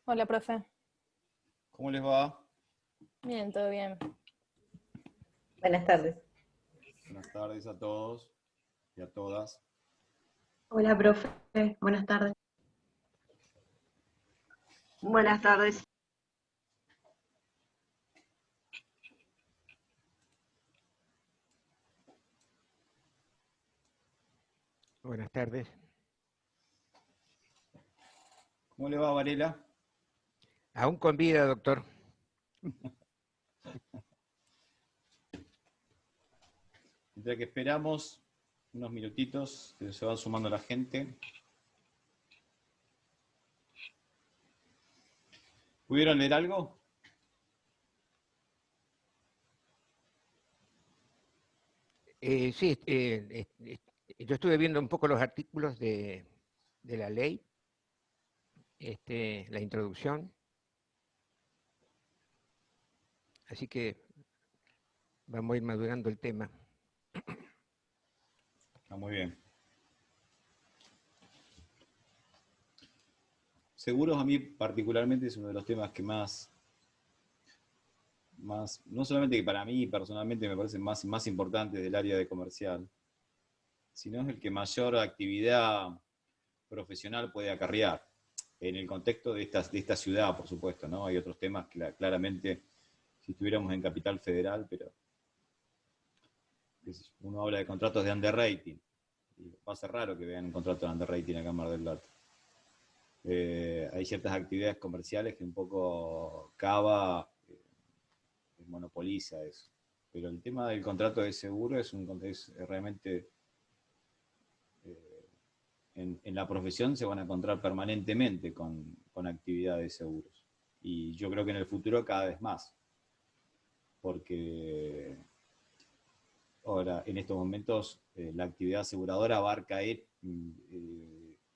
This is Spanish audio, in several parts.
Hola, profe. ¿Cómo les va? Bien, todo bien. Buenas tardes. Buenas tardes a todos y a todas. Hola, profe. Buenas tardes. Buenas tardes. Buenas tardes. ¿Cómo le va, Varela? Aún con vida, doctor. Mientras que esperamos unos minutitos, que se va sumando la gente. ¿Pudieron leer algo? Sí, yo estuve viendo un poco los artículos de la ley, la introducción, así que vamos a ir madurando el tema. Está muy bien. Seguros a mí particularmente es uno de los temas que más, no solamente que para mí personalmente me parece más importante del área de comercial, sino es el que mayor actividad profesional puede acarrear. En el contexto de esta ciudad, por supuesto, ¿no? Hay otros temas que claramente, si estuviéramos en Capital Federal, pero uno habla de contratos de underrating, y va a ser raro que vean un contrato de underrating acá en Mar del Plata. Hay ciertas actividades comerciales que un poco Cava monopoliza eso. Pero el tema del contrato de seguro es realmente... En la profesión se van a encontrar permanentemente con actividades de seguros. Y yo creo que en el futuro cada vez más. Porque ahora, en estos momentos, la actividad aseguradora abarca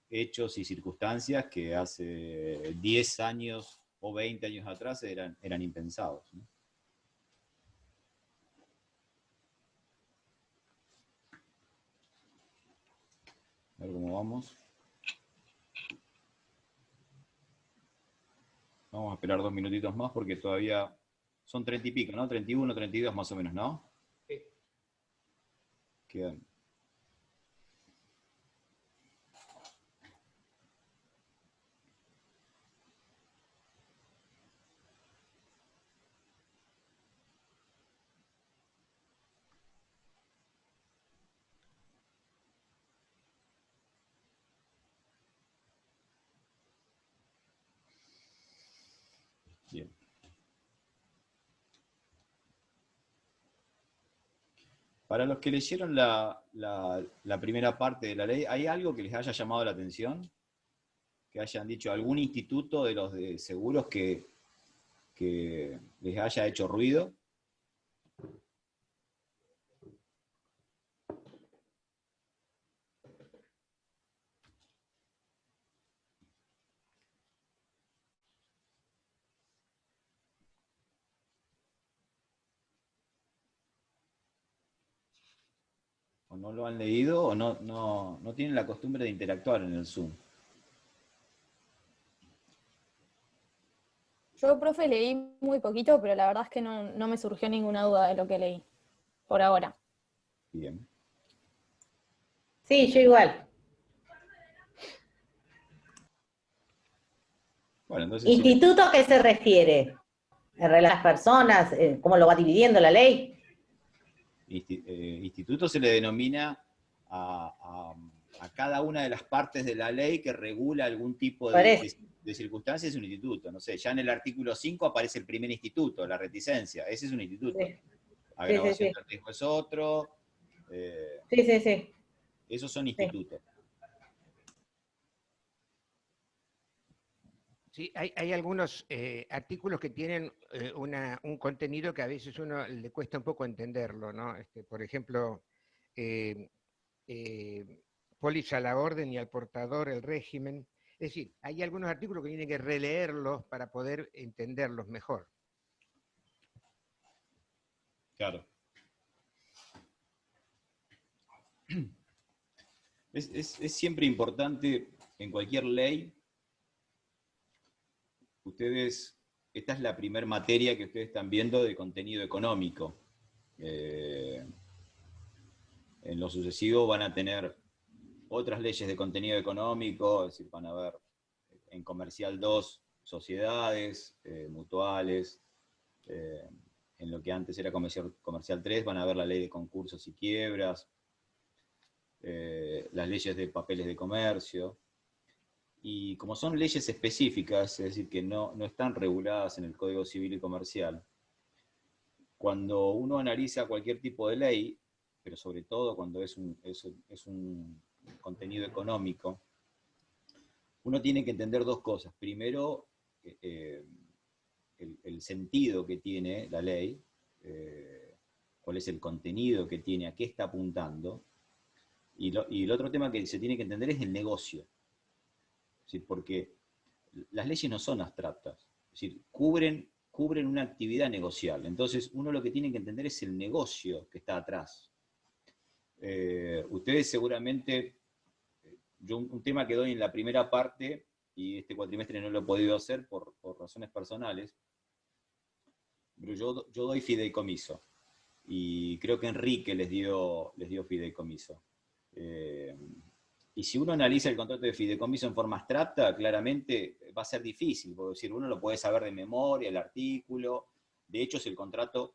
hechos y circunstancias que hace 10 años o 20 años atrás eran impensados, ¿no? A ver cómo vamos. Vamos a esperar 2 minutitos más porque todavía son 30 y pico, ¿no? 31, 32 más o menos, ¿no? Sí. Quedan. Bien. Para los que leyeron la primera parte de la ley, ¿hay algo que les haya llamado la atención? Que hayan dicho algún instituto de los de seguros que les haya hecho ruido. O no lo han leído o no tienen la costumbre de interactuar en el Zoom. Yo, profe, leí muy poquito, pero la verdad es que no me surgió ninguna duda de lo que leí, por ahora. Bien. Sí, yo igual. Bueno, entonces ¿Instituto a qué se refiere? ¿En las personas? ¿Cómo lo va dividiendo la ley? instituto se le denomina a cada una de las partes de la ley que regula algún tipo Por eso. de circunstancias, es un instituto. No sé, ya en el artículo 5 aparece el primer instituto, la reticencia, ese es un instituto. Sí, sí, Agravación sí. del riesgo es otro, Sí, sí, sí. esos son Sí. institutos. Sí, hay algunos artículos que tienen un contenido que a veces uno le cuesta un poco entenderlo, ¿no? Por ejemplo, eh, póliza a la orden y al portador el régimen. Es decir, hay algunos artículos que tienen que releerlos para poder entenderlos mejor. Claro. Es siempre importante en cualquier ley esta es la primera materia que ustedes están viendo de contenido económico. En lo sucesivo van a tener otras leyes de contenido económico, es decir, van a ver en Comercial 2 sociedades, mutuales, en lo que antes era Comercial 3 van a ver la ley de concursos y quiebras, las leyes de papeles de comercio, y como son leyes específicas, es decir, que no están reguladas en el Código Civil y Comercial, cuando uno analiza cualquier tipo de ley, pero sobre todo cuando es un contenido económico, uno tiene que entender dos cosas. Primero, el sentido que tiene la ley, cuál es el contenido que tiene, a qué está apuntando, y el otro tema que se tiene que entender es el negocio. Es decir, porque las leyes no son abstractas, es decir, cubren una actividad negociable. Entonces, uno lo que tiene que entender es el negocio que está atrás. Ustedes seguramente, yo un tema que doy en la primera parte, y este cuatrimestre no lo he podido hacer por razones personales, pero yo doy fideicomiso, y creo que Enrique les dio fideicomiso. Y si uno analiza el contrato de fideicomiso en forma abstracta, claramente va a ser difícil, porque decir, uno lo puede saber de memoria, el artículo. De hecho, es el contrato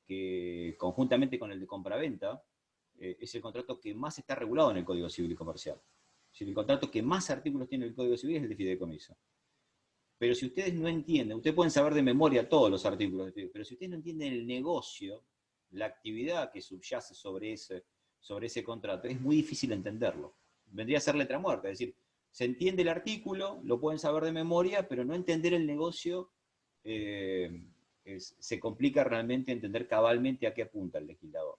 que conjuntamente con el de compraventa, es el contrato que más está regulado en el Código Civil y Comercial. Es decir, el contrato que más artículos tiene el Código Civil es el de fideicomiso. Pero si ustedes no entienden, ustedes pueden saber de memoria todos los artículos de fideicomiso, pero si ustedes no entienden el negocio, la actividad que subyace sobre ese contrato, es muy difícil entenderlo. Vendría a ser letra muerta, es decir, se entiende el artículo, lo pueden saber de memoria, pero no entender el negocio, se complica realmente entender cabalmente a qué apunta el legislador.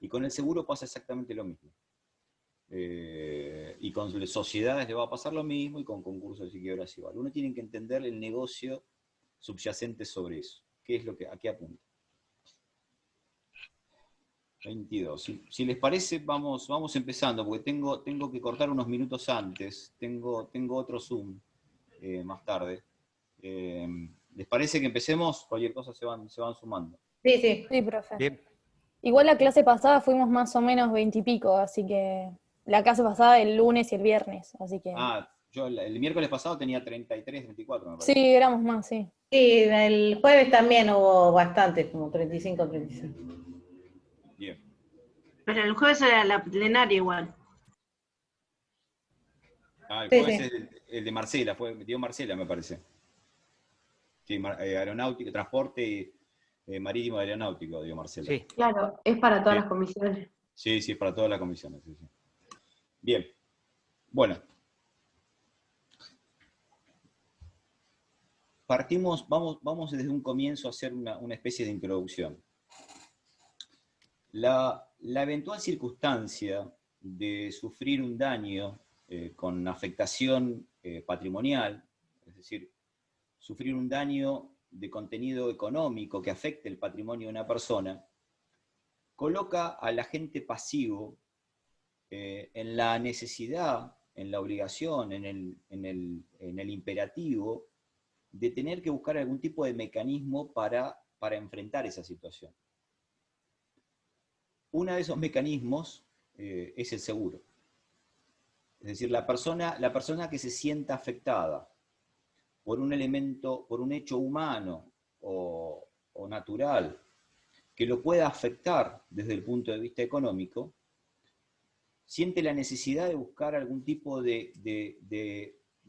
Y con el seguro pasa exactamente lo mismo. Y con sociedades le va a pasar lo mismo, y con concursos y quiebras igual. Uno tiene que entender el negocio subyacente sobre eso. ¿A qué apunta? 22. Si les parece, vamos empezando, porque tengo que cortar unos minutos antes. Tengo otro Zoom más tarde. ¿Les parece que empecemos? Cualquier cosa se van sumando. Sí, sí. Sí, profe. Bien. Igual la clase pasada fuimos más o menos 20 y pico, así que la clase pasada el lunes y el viernes, así que... Yo el miércoles pasado tenía 33, 34, me parece. Sí, éramos más, sí. Sí, el jueves también hubo bastantes, como 35, 36. Bien. Pero el jueves era la plenaria igual. El Sí, jueves sí. es el de Marcela, dio Marcela, me parece. Sí, aeronáutico, transporte marítimo aeronáutico, dio Marcela. Sí. Claro, es para todas Sí. las comisiones. Sí, es para todas las comisiones. Sí. Bien. Bueno. Vamos desde un comienzo a hacer una especie de introducción. La eventual circunstancia de sufrir un daño con afectación patrimonial, es decir, sufrir un daño de contenido económico que afecte el patrimonio de una persona, coloca al agente pasivo en la necesidad, en la obligación, en el imperativo de tener que buscar algún tipo de mecanismo para enfrentar esa situación. Uno de esos mecanismos es el seguro. Es decir, la persona que se sienta afectada por un elemento, por un hecho humano o natural, que lo pueda afectar desde el punto de vista económico, siente la necesidad de buscar algún tipo de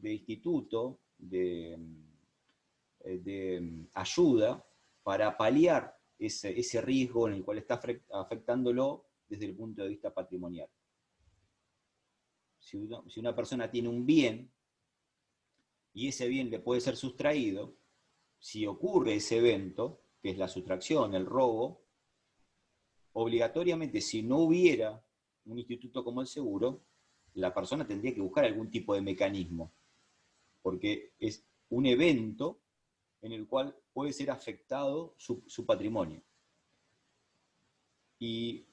instituto, de ayuda para paliar ese riesgo en el cual está afectándolo desde el punto de vista patrimonial. Si una persona tiene un bien y ese bien le puede ser sustraído, si ocurre ese evento, que es la sustracción, el robo, obligatoriamente, si no hubiera un instituto como el seguro, la persona tendría que buscar algún tipo de mecanismo, porque es un evento en el cual puede ser afectado su patrimonio. Y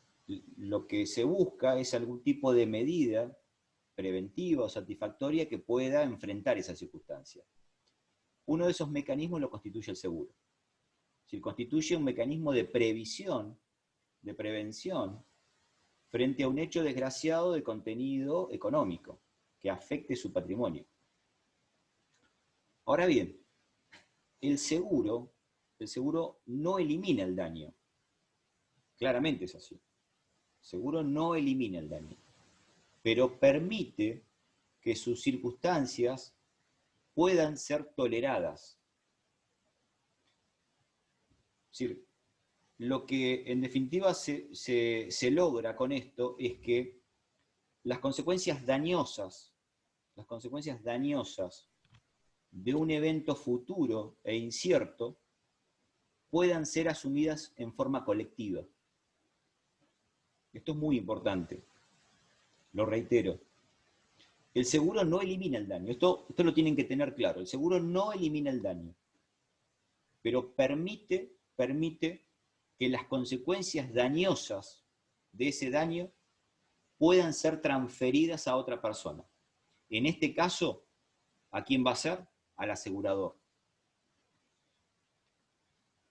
lo que se busca es algún tipo de medida preventiva o satisfactoria que pueda enfrentar esa circunstancia. Uno de esos mecanismos lo constituye el seguro. Es decir, constituye un mecanismo de previsión, de prevención, frente a un hecho desgraciado de contenido económico que afecte su patrimonio. Ahora bien, el seguro no elimina el daño. Claramente es así. El seguro no elimina el daño, pero permite que sus circunstancias puedan ser toleradas. Es decir, lo que en definitiva se logra con esto es que las consecuencias dañosas de un evento futuro e incierto puedan ser asumidas en forma colectiva. Esto es muy importante, lo reitero. El seguro no elimina el daño, esto lo tienen que tener claro, el seguro no elimina el daño, pero permite que las consecuencias dañosas de ese daño puedan ser transferidas a otra persona. En este caso, ¿a quién va a ser? Al asegurador.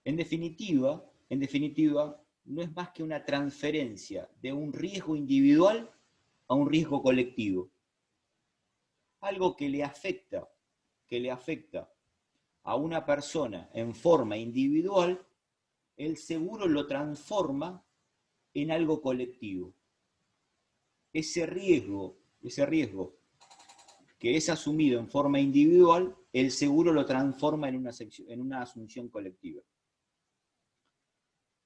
En definitiva, no es más que una transferencia de un riesgo individual a un riesgo colectivo. Algo que le afecta a una persona en forma individual, el seguro lo transforma en algo colectivo. Ese riesgo que es asumido en forma individual, el seguro lo transforma en una asunción colectiva.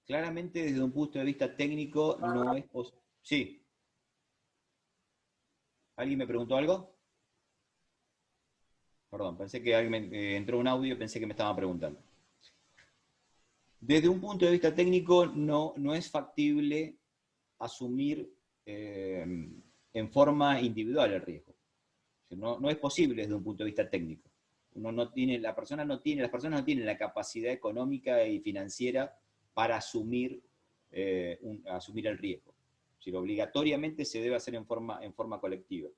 Claramente, desde un punto de vista técnico, no es posible. Sí. ¿Alguien me preguntó algo? Perdón, pensé que alguien entró un audio y pensé que me estaban preguntando. Desde un punto de vista técnico, no es factible asumir en forma individual el riesgo. No es posible desde un punto de vista técnico. Las personas no tienen la capacidad económica y financiera para asumir el riesgo. Es decir, obligatoriamente se debe hacer en forma colectiva.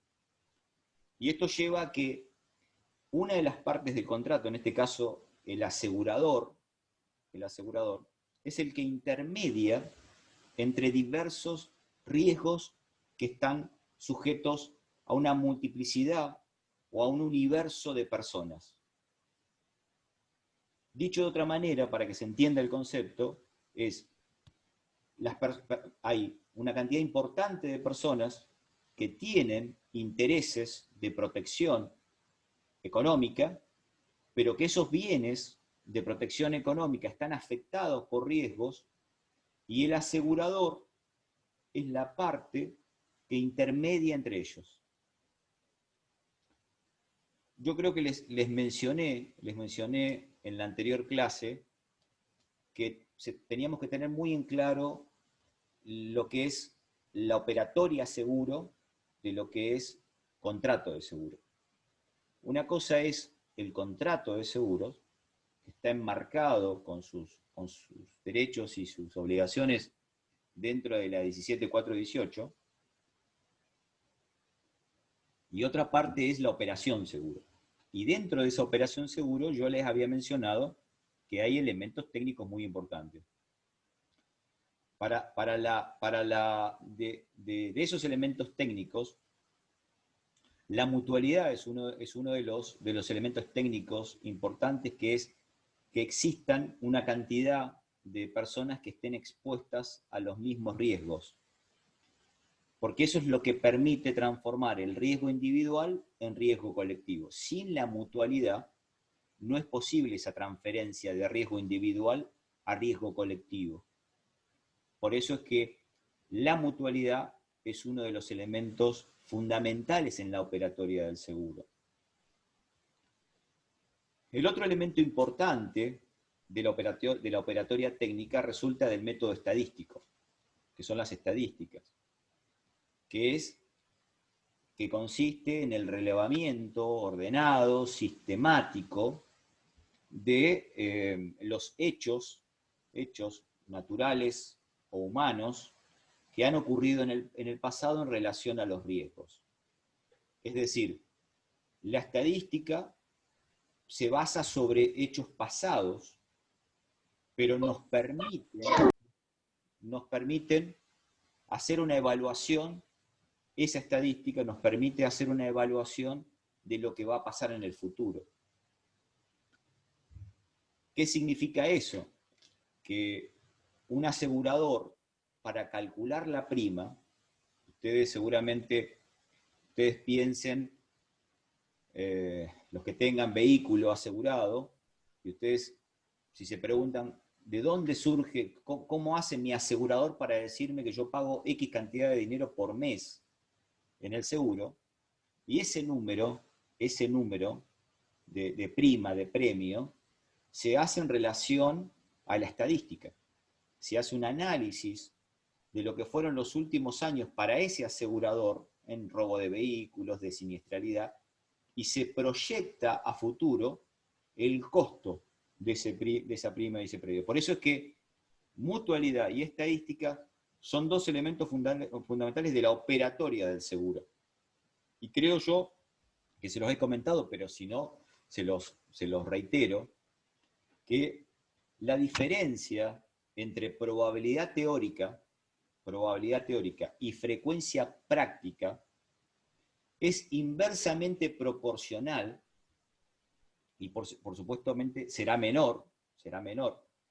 Y esto lleva a que una de las partes del contrato, en este caso el asegurador, es el que intermedia entre diversos riesgos que están sujetos a una multiplicidad o a un universo de personas. Dicho de otra manera, para que se entienda el concepto, hay una cantidad importante de personas que tienen intereses de protección económica, pero que esos bienes de protección económica están afectados por riesgos, y el asegurador es la parte que intermedia entre ellos. Yo creo que les mencioné en la anterior clase que teníamos que tener muy en claro lo que es la operatoria seguro de lo que es contrato de seguro. Una cosa es el contrato de seguros, que está enmarcado con sus derechos y sus obligaciones dentro de la 17.418, y otra parte es la operación seguro. Y dentro de esa operación seguro yo les había mencionado que hay elementos técnicos muy importantes. De esos elementos técnicos, la mutualidad es uno de los elementos técnicos importantes, que es que existan una cantidad de personas que estén expuestas a los mismos riesgos. Porque eso es lo que permite transformar el riesgo individual en riesgo colectivo. Sin la mutualidad no es posible esa transferencia de riesgo individual a riesgo colectivo. Por eso es que la mutualidad es uno de los elementos fundamentales en la operatoria del seguro. El otro elemento importante de la operatoria técnica resulta del método estadístico, que son las estadísticas, que consiste en el relevamiento ordenado, sistemático, de los hechos naturales o humanos que han ocurrido en el pasado en relación a los riesgos. Es decir, la estadística se basa sobre hechos pasados, pero nos permiten hacer una evaluación, esa estadística nos permite hacer una evaluación de lo que va a pasar en el futuro. ¿Qué significa eso? Que un asegurador, para calcular la prima, ustedes piensen, los que tengan vehículo asegurado, y ustedes, si se preguntan, ¿de dónde surge, cómo hace mi asegurador para decirme que yo pago X cantidad de dinero por mes en el seguro? Y ese número de prima, de premio, se hace en relación a la estadística. Se hace un análisis de lo que fueron los últimos años para ese asegurador en robo de vehículos, de siniestralidad, y se proyecta a futuro el costo de esa prima y ese premio. Por eso es que mutualidad y estadística son dos elementos fundamentales de la operatoria del seguro. Y creo yo, que se los he comentado, pero si no, se los reitero, que la diferencia entre probabilidad teórica y frecuencia práctica es inversamente proporcional, y por supuesto será menor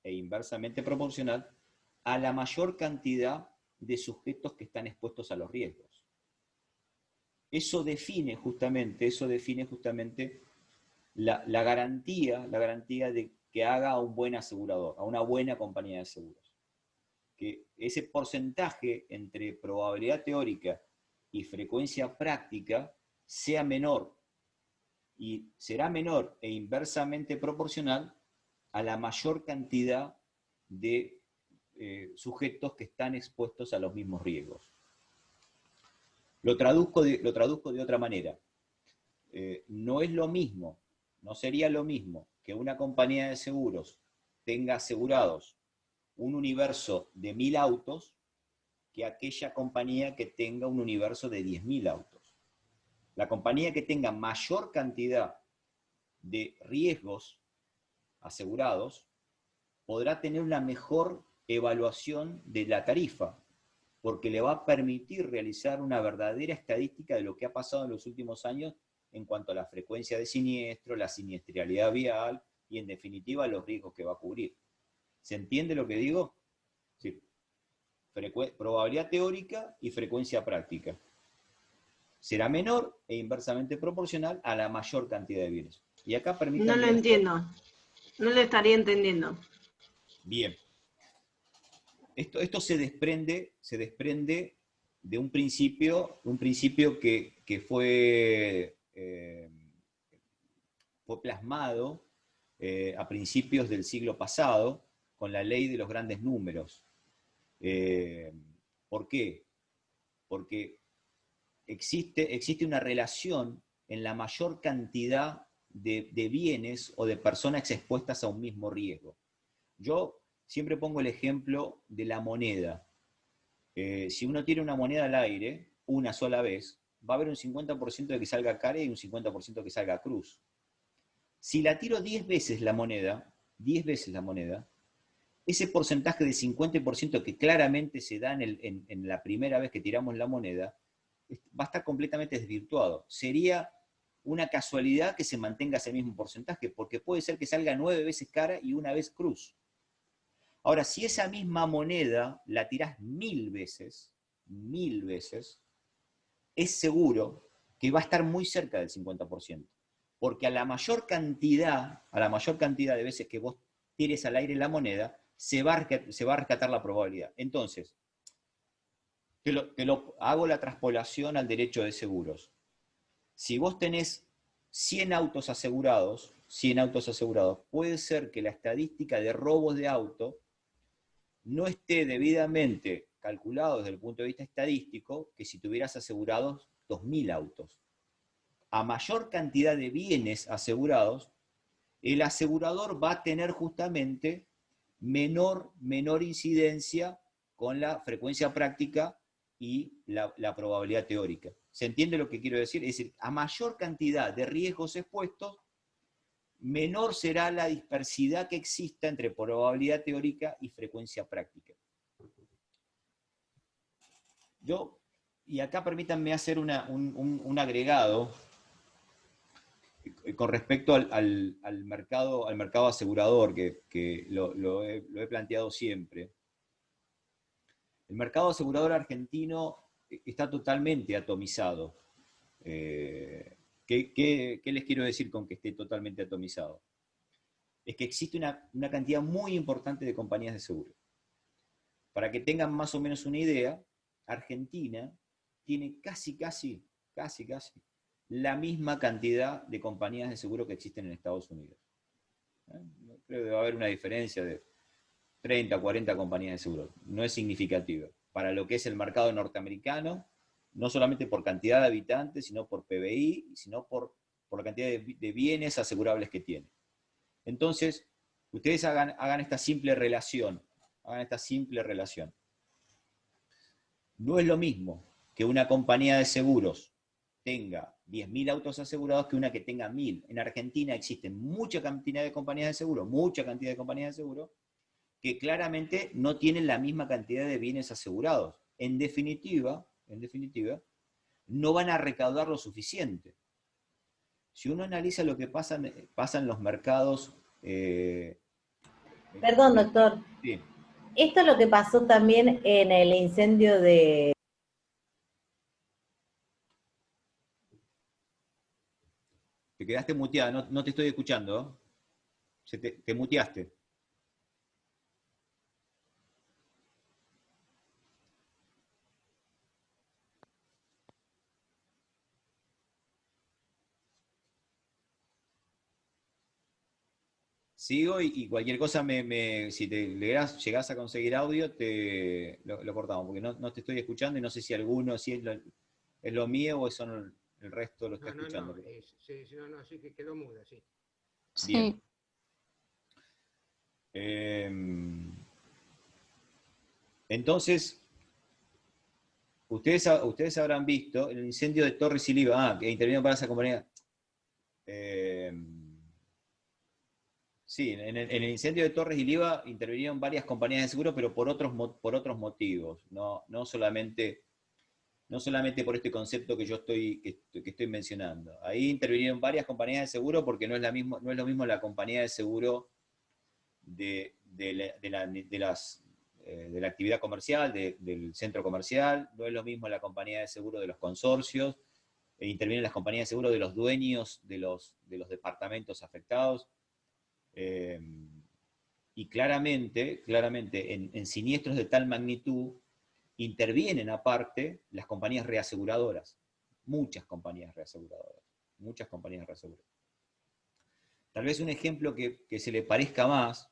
e inversamente proporcional a la mayor cantidad de sujetos que están expuestos a los riesgos. Eso define justamente la garantía de que haga a un buen asegurador, a una buena compañía de seguros. Que ese porcentaje entre probabilidad teórica y frecuencia práctica sea menor, y será menor e inversamente proporcional a la mayor cantidad de sujetos que están expuestos a los mismos riesgos. Lo traduzco de otra manera. No sería lo mismo que una compañía de seguros tenga asegurados un universo de 1000 autos que aquella compañía que tenga un universo de 10.000 autos. La compañía que tenga mayor cantidad de riesgos asegurados podrá tener una mejor evaluación de la tarifa, porque le va a permitir realizar una verdadera estadística de lo que ha pasado en los últimos años en cuanto a la frecuencia de siniestro, la siniestralidad vial y, en definitiva, los riesgos que va a cubrir. ¿Se entiende lo que digo? Sí. Probabilidad teórica y frecuencia práctica. Será menor e inversamente proporcional a la mayor cantidad de bienes. Y acá permítanme... No lo entiendo. No lo estaría entendiendo. Bien. Esto se desprende de un principio que fue plasmado a principios del siglo pasado con la ley de los grandes números. ¿Por qué? Porque existe una relación en la mayor cantidad de bienes o de personas expuestas a un mismo riesgo. Yo siempre pongo el ejemplo de la moneda. Si uno tira una moneda al aire una sola vez, va a haber un 50% de que salga cara y un 50% que salga cruz. Si la tiro 10 veces la moneda, ese porcentaje de 50% que claramente se da en la primera vez que tiramos la moneda, va a estar completamente desvirtuado. Sería una casualidad que se mantenga ese mismo porcentaje, porque puede ser que salga 9 veces cara y una vez cruz. Ahora, si esa misma moneda la tirás 1000 veces, es seguro que va a estar muy cerca del 50%. Porque a la mayor cantidad de veces que vos tires al aire la moneda, se va a rescatar la probabilidad. Entonces, hago la traspolación al derecho de seguros. Si vos tenés 100 autos asegurados, puede ser que la estadística de robos de auto no esté debidamente calculado desde el punto de vista estadístico que si tuvieras asegurados 2000 autos. A mayor cantidad de bienes asegurados, el asegurador va a tener justamente menor incidencia con la frecuencia práctica y la probabilidad teórica. ¿Se entiende lo que quiero decir? Es decir, a mayor cantidad de riesgos expuestos, menor será la dispersidad que exista entre probabilidad teórica y frecuencia práctica. Y acá permítanme hacer un agregado con respecto al mercado asegurador, que lo he planteado siempre. El mercado asegurador argentino está totalmente atomizado. ¿Qué les quiero decir con que esté totalmente atomizado? Es que existe una cantidad muy importante de compañías de seguro. Para que tengan más o menos una idea, Argentina tiene casi la misma cantidad de compañías de seguro que existen en Estados Unidos. Creo que debe haber una diferencia de 30 o 40 compañías de seguro. No es significativa. Para lo que es el mercado norteamericano, no solamente por cantidad de habitantes, sino por PBI, sino por la cantidad de bienes asegurables que tiene. Entonces, ustedes hagan esta simple relación. No es lo mismo que una compañía de seguros tenga 10.000 autos asegurados que una que tenga 1.000. En Argentina existen mucha cantidad de compañías de seguro, que claramente no tienen la misma cantidad de bienes asegurados. En definitiva, no van a recaudar lo suficiente. Si uno analiza lo que pasa en los mercados... Perdón, doctor. Sí. Esto es lo que pasó también en el incendio de... Te quedaste muteada, no te estoy escuchando. Te muteaste. Sigo y cualquier cosa, si llegás a conseguir audio, lo cortamos, porque no te estoy escuchando y no sé si es lo mío o son el resto lo está escuchando. Sí, que quedó muda, sí. Bien. Entonces, ustedes habrán visto el incendio de Torres y Liva, que intervinieron para esa compañía. Sí, en el incendio de Torres y Liva intervinieron varias compañías de seguro, pero por otros motivos, no solamente por este concepto que yo que estoy mencionando. Ahí intervinieron varias compañías de seguro porque no es lo mismo la compañía de seguro de la actividad comercial, del centro comercial, no es lo mismo la compañía de seguro de los consorcios, intervienen las compañías de seguro de los dueños de los departamentos afectados. Y claramente en siniestros de tal magnitud intervienen aparte las compañías reaseguradoras, muchas compañías reaseguradoras. Tal vez un ejemplo que se le parezca más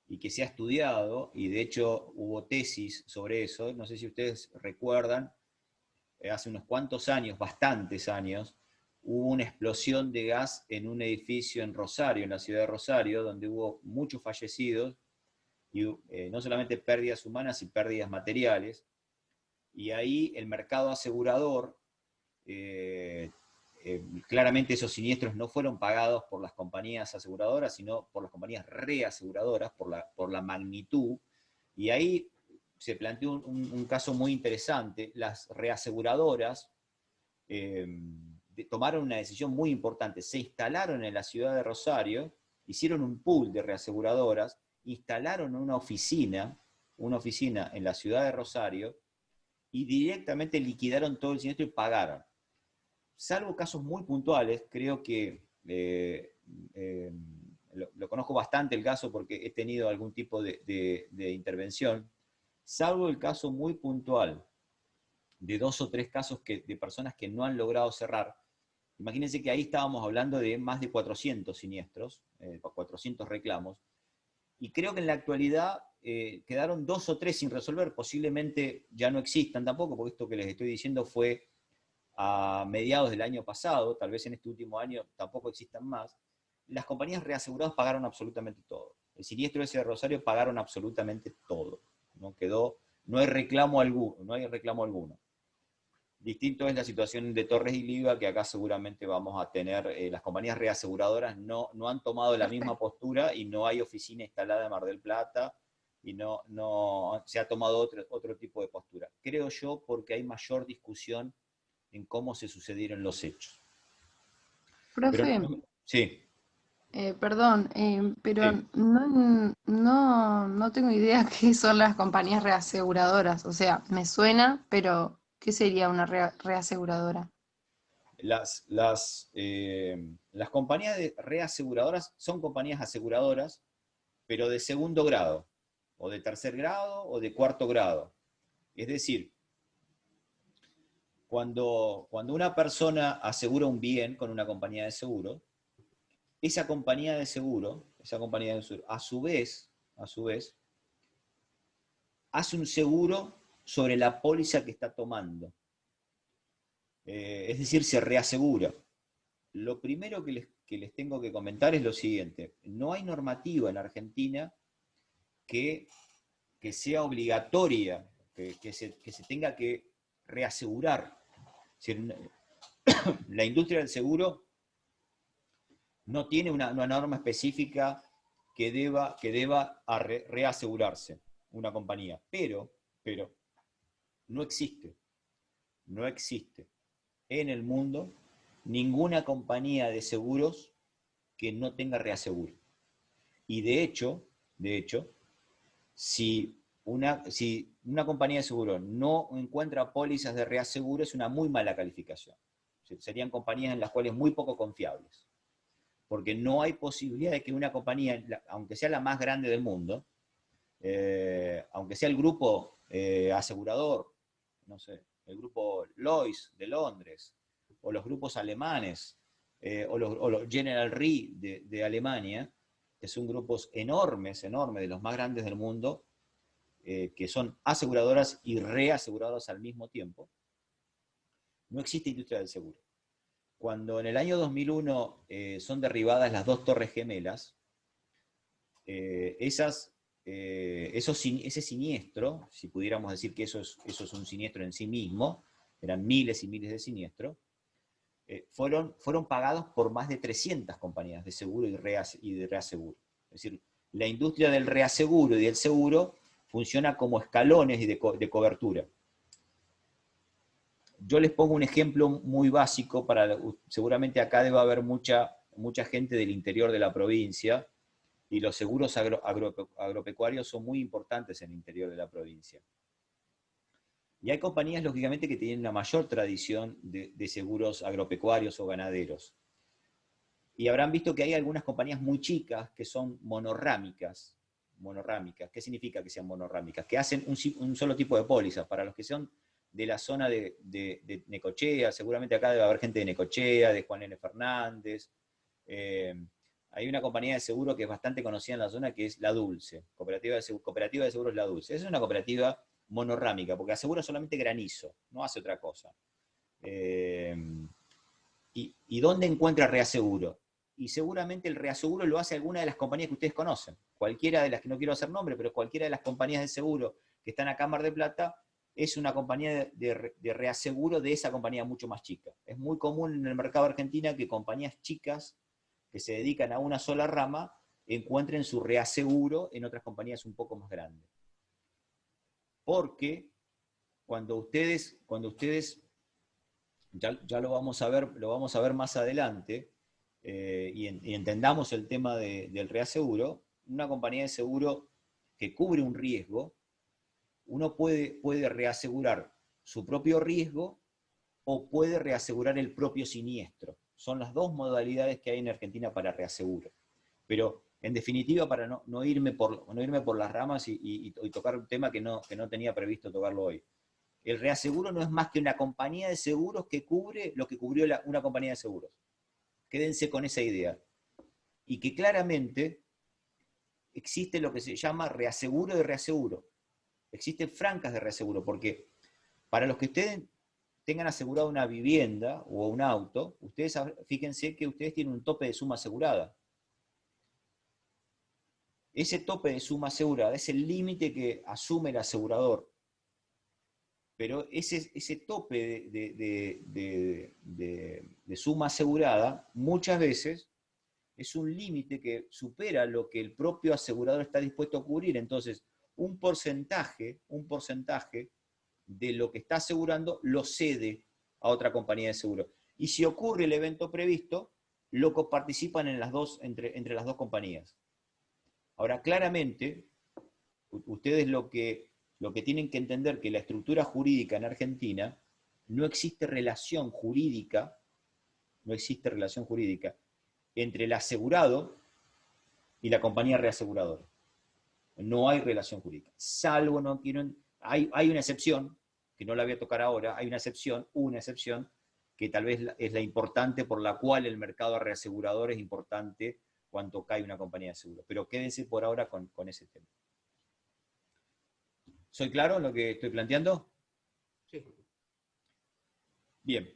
y que se ha estudiado, y de hecho hubo tesis sobre eso, no sé si ustedes recuerdan, hace unos cuantos años, bastantes años, hubo una explosión de gas en un edificio en Rosario, en la ciudad de Rosario, donde hubo muchos fallecidos, y no solamente pérdidas humanas y pérdidas materiales, y ahí el mercado asegurador, claramente esos siniestros no fueron pagados por las compañías aseguradoras, sino por las compañías reaseguradoras, por la magnitud, y ahí se planteó un caso muy interesante. Las reaseguradoras tomaron una decisión muy importante, se instalaron en la ciudad de Rosario, hicieron un pool de reaseguradoras, instalaron una oficina en la ciudad de Rosario, y directamente liquidaron todo el siniestro y pagaron. Salvo casos muy puntuales, creo que lo conozco bastante el caso porque he tenido algún tipo de intervención, salvo el caso muy puntual de 2 o 3 casos de personas que no han logrado cerrar. Imagínense que ahí estábamos hablando de más de 400 siniestros, 400 reclamos, y creo que en la actualidad quedaron 2 o 3 sin resolver, posiblemente ya no existan tampoco, porque esto que les estoy diciendo fue a mediados del año pasado, tal vez en este último año tampoco existan más. Las compañías reaseguradas pagaron absolutamente todo. El siniestro ese de Rosario pagaron absolutamente todo. No hay reclamo alguno. Distinto es la situación de Torres y Liva, que acá seguramente vamos a tener, las compañías reaseguradoras no han tomado la misma postura y no hay oficina instalada en Mar del Plata y no se ha tomado otro tipo de postura. Creo yo porque hay mayor discusión en cómo se sucedieron los hechos. Pero Profe, sí, perdón, pero sí. no tengo idea qué son las compañías reaseguradoras. O sea, me suena, pero ¿qué sería una reaseguradora? Las compañías reaseguradoras son compañías aseguradoras, pero de segundo grado, o de tercer grado, o de cuarto grado. Es decir, cuando una persona asegura un bien con una compañía de seguro, esa compañía de seguro, a su vez, hace un seguro sobre la póliza que está tomando. Es decir, se reasegura. Lo primero que les tengo que comentar es lo siguiente. No hay normativa en Argentina que sea obligatoria, que se tenga que reasegurar. Es decir, la industria del seguro no tiene una norma específica que deba reasegurarse una compañía, pero no existe en el mundo ninguna compañía de seguros que no tenga reaseguro. Y de hecho, si una compañía de seguro no encuentra pólizas de reaseguro, es una muy mala calificación. Serían compañías en las cuales muy poco confiables. Porque no hay posibilidad de que una compañía, aunque sea la más grande del mundo, aunque sea el grupo asegurador, no sé, el grupo Lloyds de Londres, o los grupos alemanes, o los General Re de Alemania, que son grupos enormes, de los más grandes del mundo, que son aseguradoras y reaseguradoras al mismo tiempo, no existe industria del seguro. Cuando en el año 2001 son derribadas las dos torres gemelas, ese siniestro, si pudiéramos decir que eso es un siniestro en sí mismo, eran miles y miles de siniestros, fueron pagados por más de 300 compañías de seguro y de reaseguro. Es decir, la industria del reaseguro y del seguro funciona como escalones de cobertura. Yo les pongo un ejemplo muy básico, seguramente acá debe haber mucha gente del interior de la provincia, y los seguros agropecuarios son muy importantes en el interior de la provincia. Y hay compañías, lógicamente, que tienen una mayor tradición de seguros agropecuarios o ganaderos. Y habrán visto que hay algunas compañías muy chicas que son monorrámicas. ¿Qué significa que sean monorrámicas? Que hacen un solo tipo de póliza. Para los que son de la zona de Necochea, seguramente acá debe haber gente de Necochea, de Juan N. Fernández. Hay una compañía de seguro que es bastante conocida en la zona, que es La Dulce, Cooperativa de Seguros La Dulce. Esa es una cooperativa monorrámica, porque asegura solamente granizo, no hace otra cosa. ¿Y dónde encuentra reaseguro? Y seguramente el reaseguro lo hace alguna de las compañías que ustedes conocen. Cualquiera de las que no quiero hacer nombre, pero cualquiera de las compañías de seguro que están acá en Mar del Plata es una compañía de reaseguro de esa compañía mucho más chica. Es muy común en el mercado argentino que compañías chicas que se dedican a una sola rama encuentren su reaseguro en otras compañías un poco más grandes. Porque cuando ustedes ya lo vamos a ver más adelante, y entendamos el tema del reaseguro, una compañía de seguro que cubre un riesgo, uno puede reasegurar su propio riesgo o puede reasegurar el propio siniestro. Son las dos modalidades que hay en Argentina para reaseguro. Pero, en definitiva, para no irme por las ramas y tocar un tema que no tenía previsto tocarlo hoy. El reaseguro no es más que una compañía de seguros que cubre lo que cubrió una compañía de seguros. Quédense con esa idea. Y que claramente existe lo que se llama reaseguro de reaseguro. Existen francas de reaseguro, porque para los que ustedes tengan asegurado una vivienda o un auto, ustedes fíjense que ustedes tienen un tope de suma asegurada. Ese tope de suma asegurada es el límite que asume el asegurador. Pero ese tope de suma asegurada muchas veces es un límite que supera lo que el propio asegurador está dispuesto a cubrir. Entonces, un porcentaje de lo que está asegurando lo cede a otra compañía de seguro. Y si ocurre el evento previsto, lo coparticipan entre las dos compañías. Ahora, claramente, ustedes lo que tienen que entender que la estructura jurídica en Argentina no existe relación jurídica entre el asegurado y la compañía reaseguradora. No hay relación jurídica. Salvo, hay una excepción, que no la voy a tocar ahora, hay una excepción, que tal vez es la importante por la cual el mercado reasegurador es importante cuando cae una compañía de seguro. Pero quédense por ahora con ese tema. ¿Soy claro en lo que estoy planteando? Sí. Bien.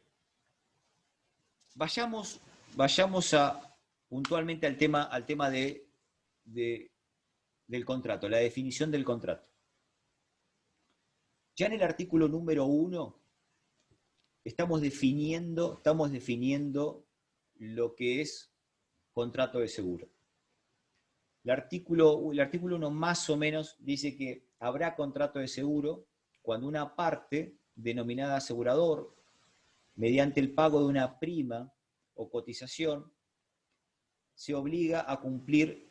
Vayamos puntualmente al tema del contrato, la definición del contrato. Ya en el artículo número 1 estamos definiendo lo que es contrato de seguro. El artículo 1 más o menos dice que habrá contrato de seguro cuando una parte, denominada asegurador, mediante el pago de una prima o cotización, se obliga a cumplir,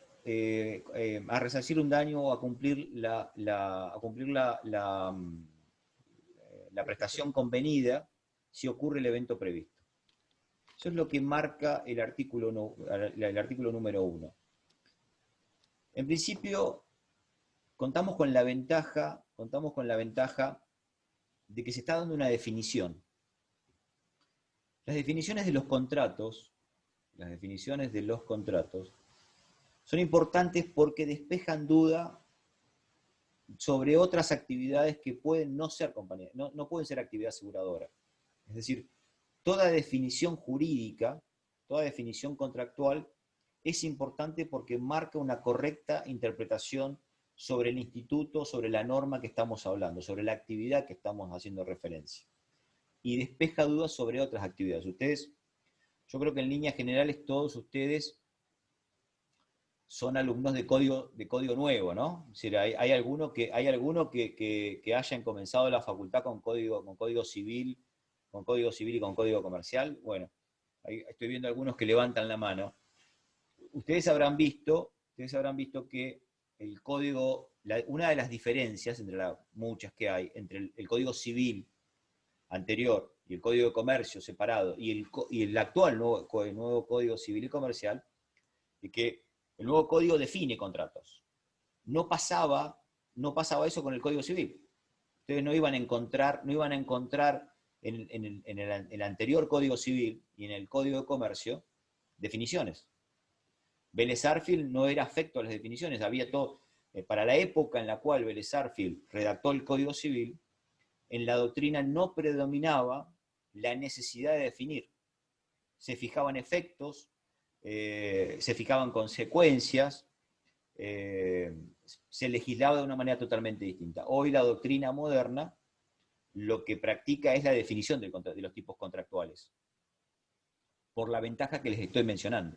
a resarcir un daño o a cumplir la prestación convenida si ocurre el evento previsto. Eso es lo que marca el artículo número 1. En principio, contamos con la ventaja de que se está dando una definición. Las definiciones de los contratos son importantes porque despejan duda sobre otras actividades que pueden no ser compañías, no pueden ser actividad aseguradora. Es decir, toda definición jurídica, toda definición contractual es importante porque marca una correcta interpretación sobre el instituto, sobre la norma que estamos hablando, sobre la actividad que estamos haciendo referencia. Y despeja dudas sobre otras actividades. Yo creo que en líneas generales todos ustedes son alumnos de código nuevo, ¿no? Es decir, hay alguno que hayan comenzado la facultad con código civil y con código comercial. Bueno, ahí estoy viendo algunos que levantan la mano. Ustedes habrán visto que el código, una de las diferencias entre las muchas que hay entre el código civil anterior y el código de comercio separado y el actual nuevo código civil y comercial, es que el nuevo código define contratos. No pasaba eso con el código civil. Ustedes no iban a encontrar en el anterior código civil y en el código de comercio definiciones. Vélez Sarsfield no era afecto a las definiciones, había todo. Para la época en la cual Vélez Sarsfield redactó el Código Civil, en la doctrina no predominaba la necesidad de definir. Se fijaban efectos, se fijaban consecuencias, se legislaba de una manera totalmente distinta. Hoy la doctrina moderna lo que practica es la definición de los tipos contractuales, por la ventaja que les estoy mencionando.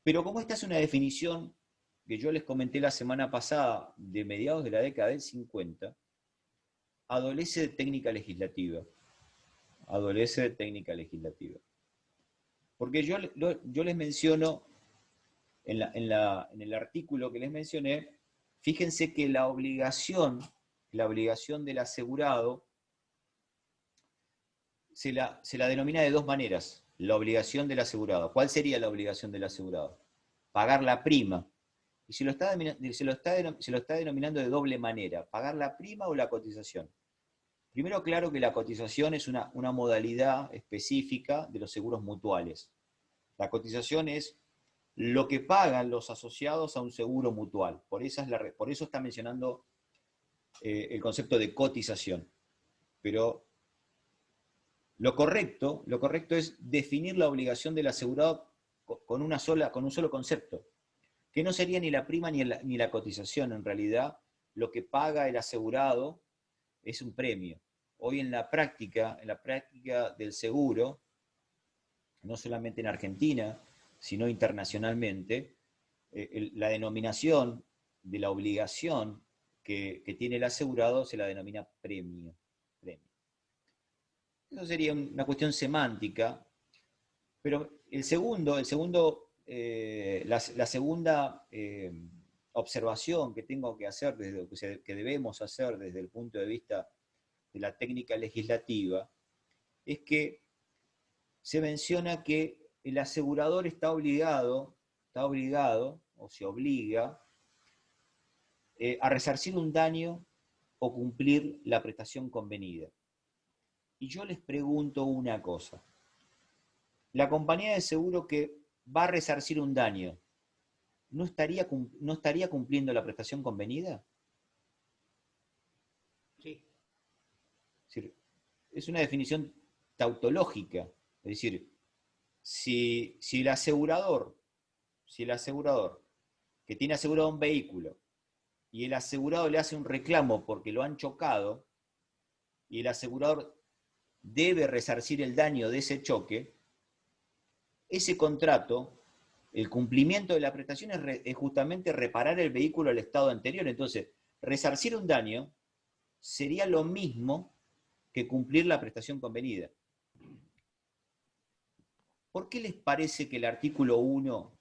Pero como esta es una definición que yo les comenté la semana pasada, de mediados de la década del 50, adolece de técnica legislativa. Porque yo les menciono, en el artículo que les mencioné, fíjense que la obligación del asegurado se la denomina de dos maneras, la obligación del asegurado. ¿Cuál sería la obligación del asegurado? Pagar la prima. Y se lo está denominando de doble manera, pagar la prima o la cotización. Primero, claro que la cotización es una modalidad específica de los seguros mutuales. La cotización es lo que pagan los asociados a un seguro mutual. Por eso está mencionando el concepto de cotización. Pero lo correcto es definir la obligación del asegurado con un solo concepto, que no sería ni la prima ni la cotización, en realidad, lo que paga el asegurado es un premio. Hoy en la práctica del seguro, no solamente en Argentina, sino internacionalmente, la denominación de la obligación que tiene el asegurado se la denomina premio. Eso sería una cuestión semántica, pero la segunda observación que tengo que hacer, que debemos hacer desde el punto de vista de la técnica legislativa, es que se menciona que el asegurador está obligado o se obliga a resarcir un daño o cumplir la prestación convenida. Y yo les pregunto una cosa. La compañía de seguro que va a resarcir un daño, ¿no estaría cumpliendo la prestación convenida? Sí. Es una definición tautológica. Es decir, si el asegurador que tiene asegurado un vehículo y el asegurado le hace un reclamo porque lo han chocado y el asegurador debe resarcir el daño de ese choque, ese contrato, el cumplimiento de la prestación es justamente reparar el vehículo al estado anterior. Entonces, resarcir un daño sería lo mismo que cumplir la prestación convenida. ¿Por qué les parece que el artículo 1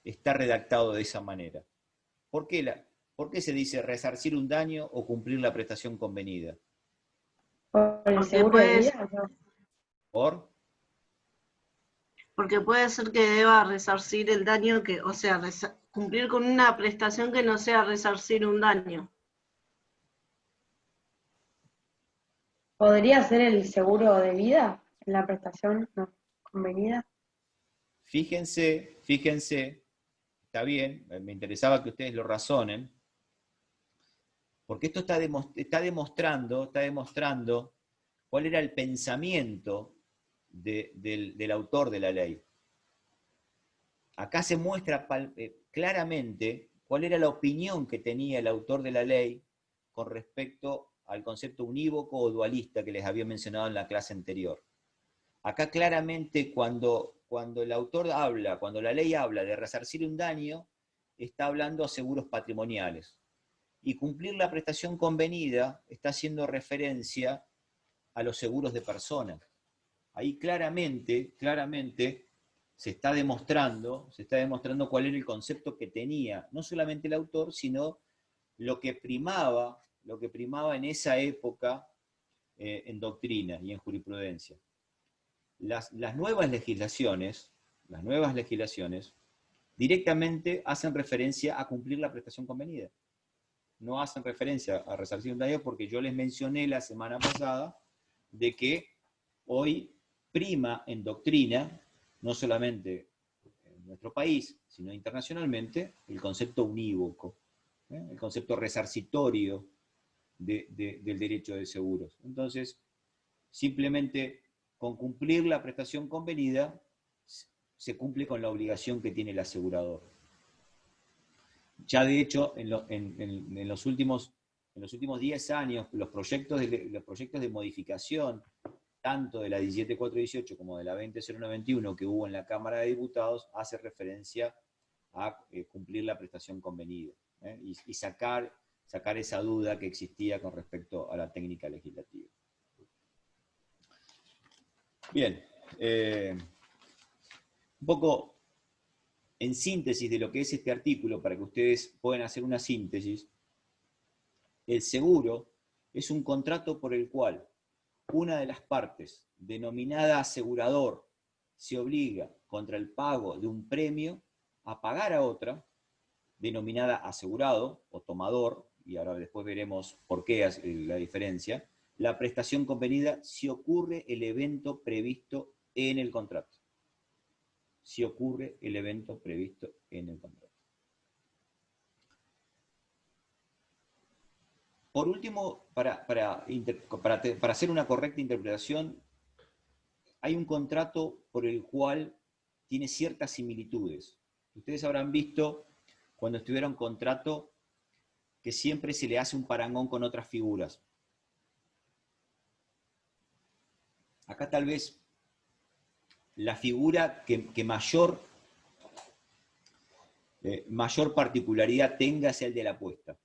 está redactado de esa manera? ¿Por qué se dice resarcir un daño o cumplir la prestación convenida? ¿Por el Porque seguro de puede, vida? No. porque puede ser que deba resarcir el daño o sea, cumplir con una prestación que no sea resarcir un daño. ¿Podría ser el seguro de vida en la prestación no convenida? Fíjense, está bien, me interesaba que ustedes lo razonen, porque esto está demostrando cuál era el pensamiento del autor de la ley. Acá se muestra claramente cuál era la opinión que tenía el autor de la ley con respecto al concepto unívoco o dualista que les había mencionado en la clase anterior. Acá claramente cuando la ley habla de resarcir un daño, está hablando de seguros patrimoniales. Y cumplir la prestación convenida está haciendo referencia a los seguros de personas. Ahí claramente se está demostrando cuál era el concepto que tenía, no solamente el autor, sino lo que primaba en esa época en doctrina y en jurisprudencia. Las nuevas legislaciones directamente hacen referencia a cumplir la prestación convenida. No hacen referencia a resarcir un daño porque yo les mencioné la semana pasada de que hoy prima en doctrina, no solamente en nuestro país, sino internacionalmente, el concepto unívoco, el concepto resarcitorio del derecho de seguros. Entonces, simplemente con cumplir la prestación convenida, se cumple con la obligación que tiene el asegurador. Ya de hecho, en los últimos 10 años, los proyectos de modificación, tanto de la 17418 como de la 20091 que hubo en la Cámara de Diputados, hace referencia a cumplir la prestación convenida, y sacar esa duda que existía con respecto a la técnica legislativa. Bien, un poco en síntesis de lo que es este artículo, para que ustedes puedan hacer una síntesis. El seguro es un contrato por el cual una de las partes, denominada asegurador, se obliga contra el pago de un premio a pagar a otra, denominada asegurado o tomador, y ahora después veremos por qué la diferencia, la prestación convenida si ocurre el evento previsto en el contrato. Si ocurre el evento previsto en el contrato. Por último, para hacer una correcta interpretación, hay un contrato por el cual tiene ciertas similitudes. Ustedes habrán visto cuando estudiaron contrato que siempre se le hace un parangón con otras figuras. Acá tal vez la figura que mayor particularidad tenga sea el de la apuesta.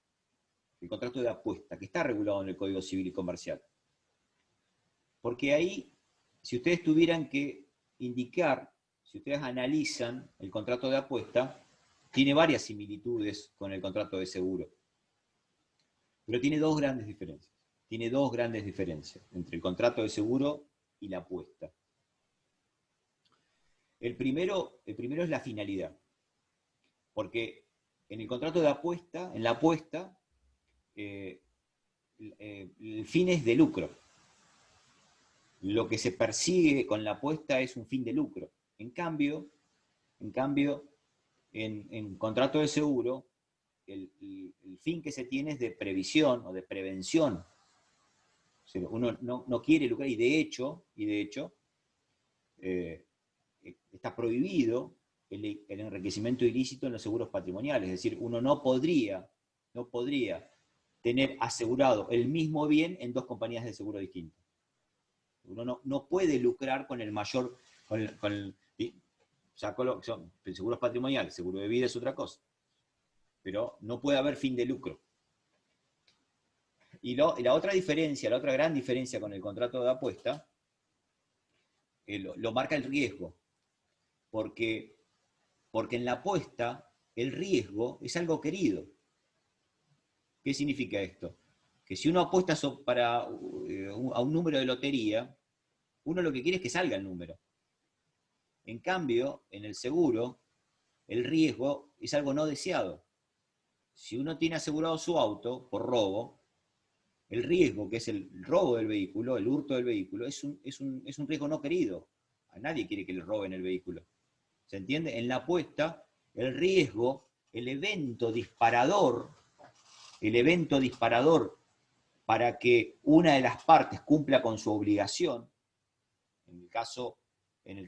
El contrato de apuesta, que está regulado en el Código Civil y Comercial. Porque ahí, si ustedes tuvieran que indicar, si ustedes analizan el contrato de apuesta, tiene varias similitudes con el contrato de seguro. Pero tiene dos grandes diferencias. Tiene dos grandes diferencias entre el contrato de seguro y la apuesta. El primero es la finalidad. Porque en el contrato de apuesta, en la apuesta, el fin es de lucro. Lo que se persigue con la apuesta es un fin de lucro. En cambio, en contrato de seguro, el fin que se tiene es de previsión o de prevención. O sea, uno no quiere lucrar y de hecho está prohibido el enriquecimiento ilícito en los seguros patrimoniales. Es decir, uno no podría tener asegurado el mismo bien en dos compañías de seguro distintas. Uno no puede lucrar con el mayor, son seguros patrimoniales, seguro de vida es otra cosa. Pero no puede haber fin de lucro. Y la otra diferencia, la otra gran diferencia con el contrato de apuesta, lo marca el riesgo. Porque en la apuesta el riesgo es algo querido. ¿Qué significa esto? Que si uno apuesta a un número de lotería, uno lo que quiere es que salga el número. En cambio, en el seguro, el riesgo es algo no deseado. Si uno tiene asegurado su auto por robo, el riesgo, que es el robo del vehículo, el hurto del vehículo, es un riesgo no querido. A nadie quiere que le roben el vehículo. ¿Se entiende? En la apuesta, el riesgo, el evento disparador para que una de las partes cumpla con su obligación, en el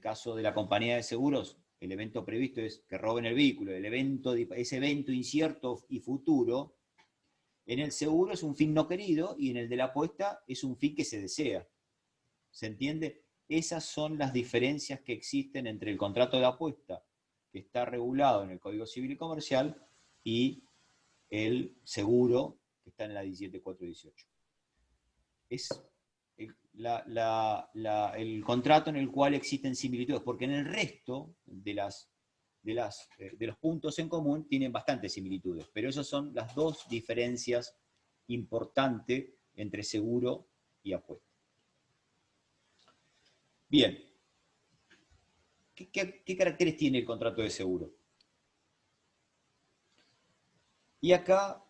caso de la compañía de seguros, el evento previsto es que roben el vehículo, ese evento incierto y futuro, en el seguro es un fin no querido y en el de la apuesta es un fin que se desea. ¿Se entiende? Esas son las diferencias que existen entre el contrato de apuesta, que está regulado en el Código Civil y Comercial, y el seguro, que está en la 17418. Es el contrato en el cual existen similitudes, porque en el resto de los puntos en común tienen bastantes similitudes, pero esas son las dos diferencias importantes entre seguro y apuesta. Bien, ¿qué caracteres tiene el contrato de seguro? Y acá,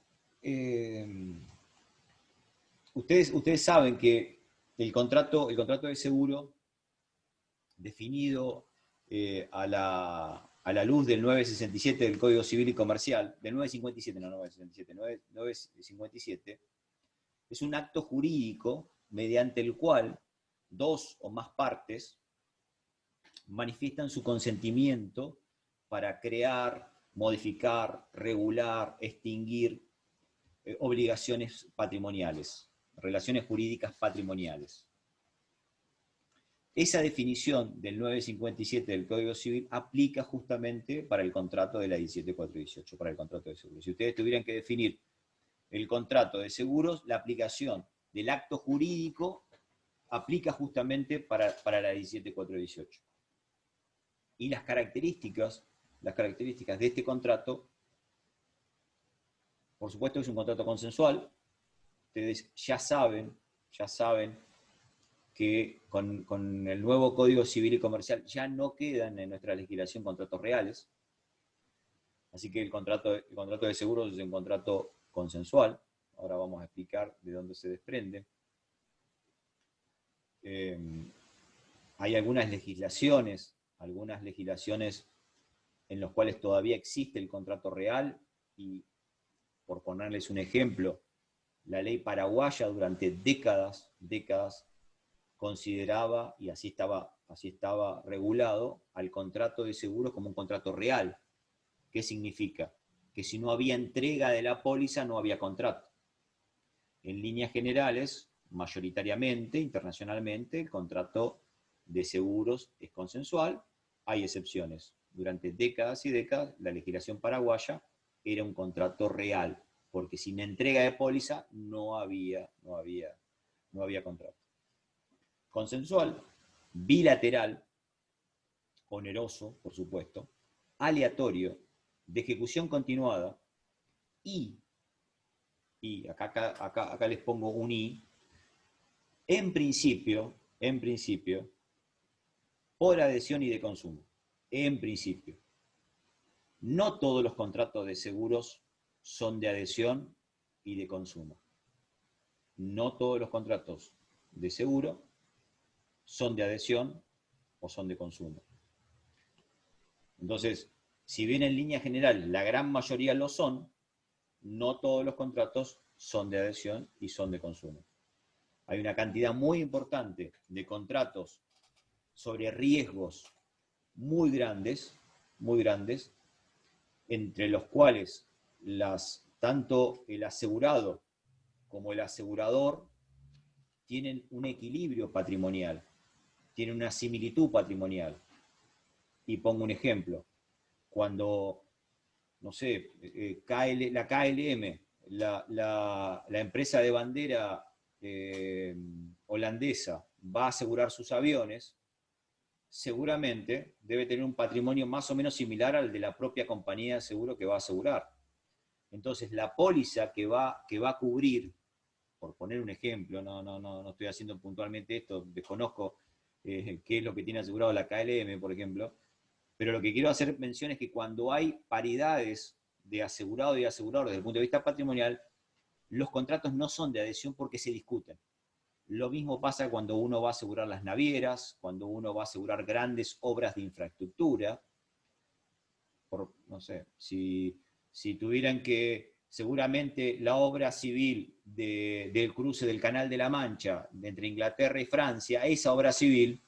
ustedes saben que el contrato de seguro, definido a la luz del 967 del Código Civil y Comercial, del 957, no 967, 957, es un acto jurídico mediante el cual dos o más partes manifiestan su consentimiento para crear, modificar, regular, extinguir obligaciones patrimoniales, relaciones jurídicas patrimoniales. Esa definición del 957 del Código Civil aplica justamente para el contrato de la 17418, para el contrato de seguros. Si ustedes tuvieran que definir el contrato de seguros, la aplicación del acto jurídico aplica justamente para la 17418. Y las características de este contrato, por supuesto es un contrato consensual. Ustedes ya saben que con el nuevo Código Civil y Comercial ya no quedan en nuestra legislación contratos reales. Así que el contrato de seguros es un contrato consensual. Ahora vamos a explicar de dónde se desprende. Hay algunas legislaciones en las cuales todavía existe el contrato real, y por ponerles un ejemplo, la ley paraguaya durante décadas consideraba, y así estaba regulado, al contrato de seguros como un contrato real. ¿Qué significa? que si no había entrega de la póliza no había contrato. En líneas generales, mayoritariamente, internacionalmente, el contrato de seguros es consensual, hay excepciones. Durante décadas y décadas, la legislación paraguaya era un contrato real, porque sin entrega de póliza no había contrato. Consensual, bilateral, oneroso, por supuesto, aleatorio, de ejecución continuada y acá les pongo un i, en principio, por adhesión y de consumo. En principio. No todos los contratos de seguros son de adhesión y de consumo. No todos los contratos de seguro son de adhesión o son de consumo. Entonces, si bien en línea general la gran mayoría lo son, no todos los contratos son de adhesión y son de consumo. Hay una cantidad muy importante de contratos sobre riesgos muy grandes, entre los cuales tanto el asegurado como el asegurador tienen un equilibrio patrimonial, tienen una similitud patrimonial. Y pongo un ejemplo. Cuando, no sé, la KLM, la empresa de bandera holandesa, va a asegurar sus aviones, seguramente debe tener un patrimonio más o menos similar al de la propia compañía de seguro que va a asegurar. Entonces, la póliza que va a cubrir, por poner un ejemplo, no estoy haciendo puntualmente esto, desconozco qué es lo que tiene asegurado la KLM, por ejemplo, pero lo que quiero hacer mención es que cuando hay paridades de asegurado y asegurador desde el punto de vista patrimonial, los contratos no son de adhesión porque se discuten. Lo mismo pasa cuando uno va a asegurar las navieras, cuando uno va a asegurar grandes obras de infraestructura. No sé, si tuvieran que, seguramente la obra civil del cruce del Canal de la Mancha, entre Inglaterra y Francia, esa obra civil,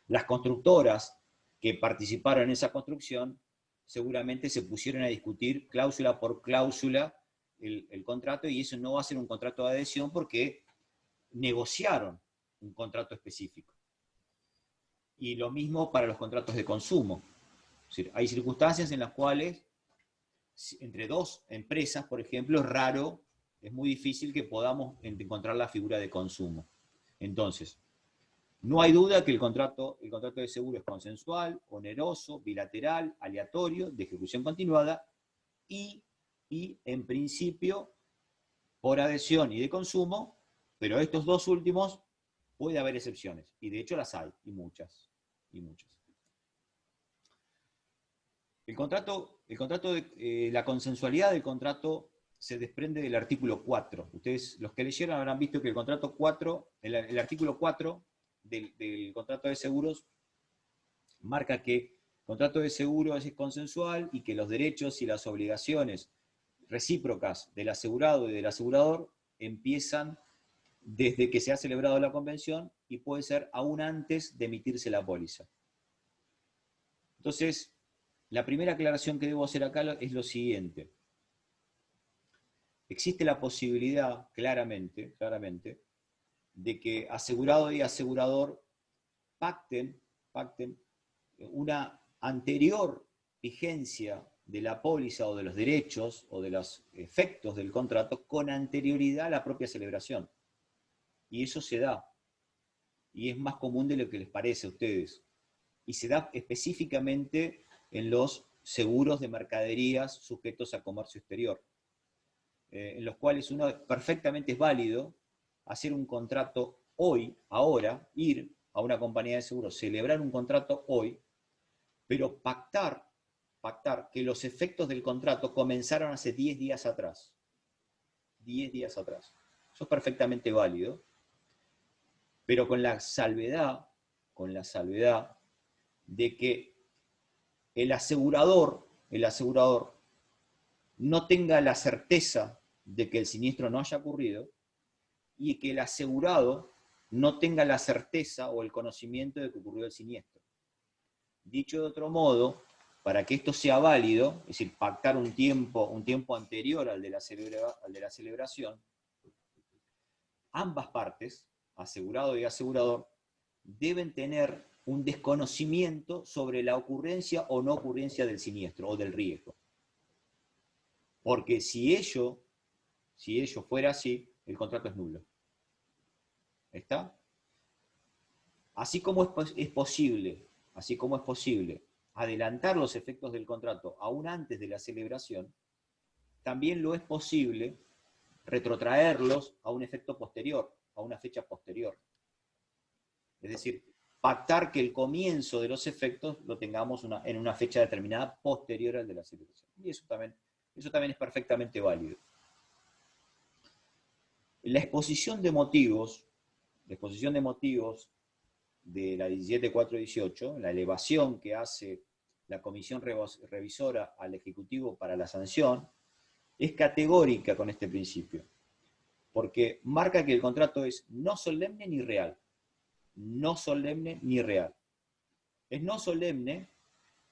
las constructoras que participaron en esa construcción, seguramente se pusieron a discutir cláusula por cláusula el contrato, y eso no va a ser un contrato de adhesión porque negociaron un contrato específico. Y lo mismo para los contratos de consumo. Es decir, hay circunstancias en las cuales entre dos empresas, por ejemplo, es raro, es muy difícil que podamos encontrar la figura de consumo. Entonces, no hay duda que el contrato de seguro es consensual, oneroso, bilateral, aleatorio, de ejecución continuada y en principio por adhesión y de consumo, pero estos dos últimos puede haber excepciones, y de hecho las hay, y muchas. La consensualidad del contrato se desprende del artículo 4. Ustedes, los que leyeron, habrán visto que el contrato 4, el artículo 4 del contrato de seguros marca que el contrato de seguros es consensual y que los derechos y las obligaciones recíprocas del asegurado y del asegurador empiezan desde que se ha celebrado la convención y puede ser aún antes de emitirse la póliza. Entonces, la primera aclaración que debo hacer acá es lo siguiente. Existe la posibilidad, claramente, de que asegurado y asegurador pacten una anterior vigencia de la póliza o de los derechos o de los efectos del contrato con anterioridad a la propia celebración. Y eso se da. Y es más común de lo que les parece a ustedes. Y se da específicamente en los seguros de mercaderías sujetos a comercio exterior, en los cuales perfectamente es válido hacer un contrato hoy, ahora, ir a una compañía de seguros, celebrar un contrato hoy, pero pactar que los efectos del contrato comenzaron hace 10 días atrás. 10 días atrás. Eso es perfectamente válido, pero con la salvedad de que el asegurador no tenga la certeza de que el siniestro no haya ocurrido y que el asegurado no tenga la certeza o el conocimiento de que ocurrió el siniestro. Dicho de otro modo, para que esto sea válido, es decir, pactar un tiempo anterior al de la celebración, ambas partes, asegurado y asegurador, deben tener un desconocimiento sobre la ocurrencia o no ocurrencia del siniestro o del riesgo. Porque si ello fuera así, el contrato es nulo. ¿Está? Así como es posible adelantar los efectos del contrato aún antes de la celebración, también lo es posible retrotraerlos a un efecto posterior, a una fecha posterior. Es decir, pactar que el comienzo de los efectos lo tengamos en una fecha determinada posterior al de la celebración. Y eso también es perfectamente válido. La exposición de motivos de la 17.418, la elevación que hace la comisión revisora al Ejecutivo para la sanción, es categórica con este principio, porque marca que el contrato es no solemne ni real. No solemne ni real. Es no solemne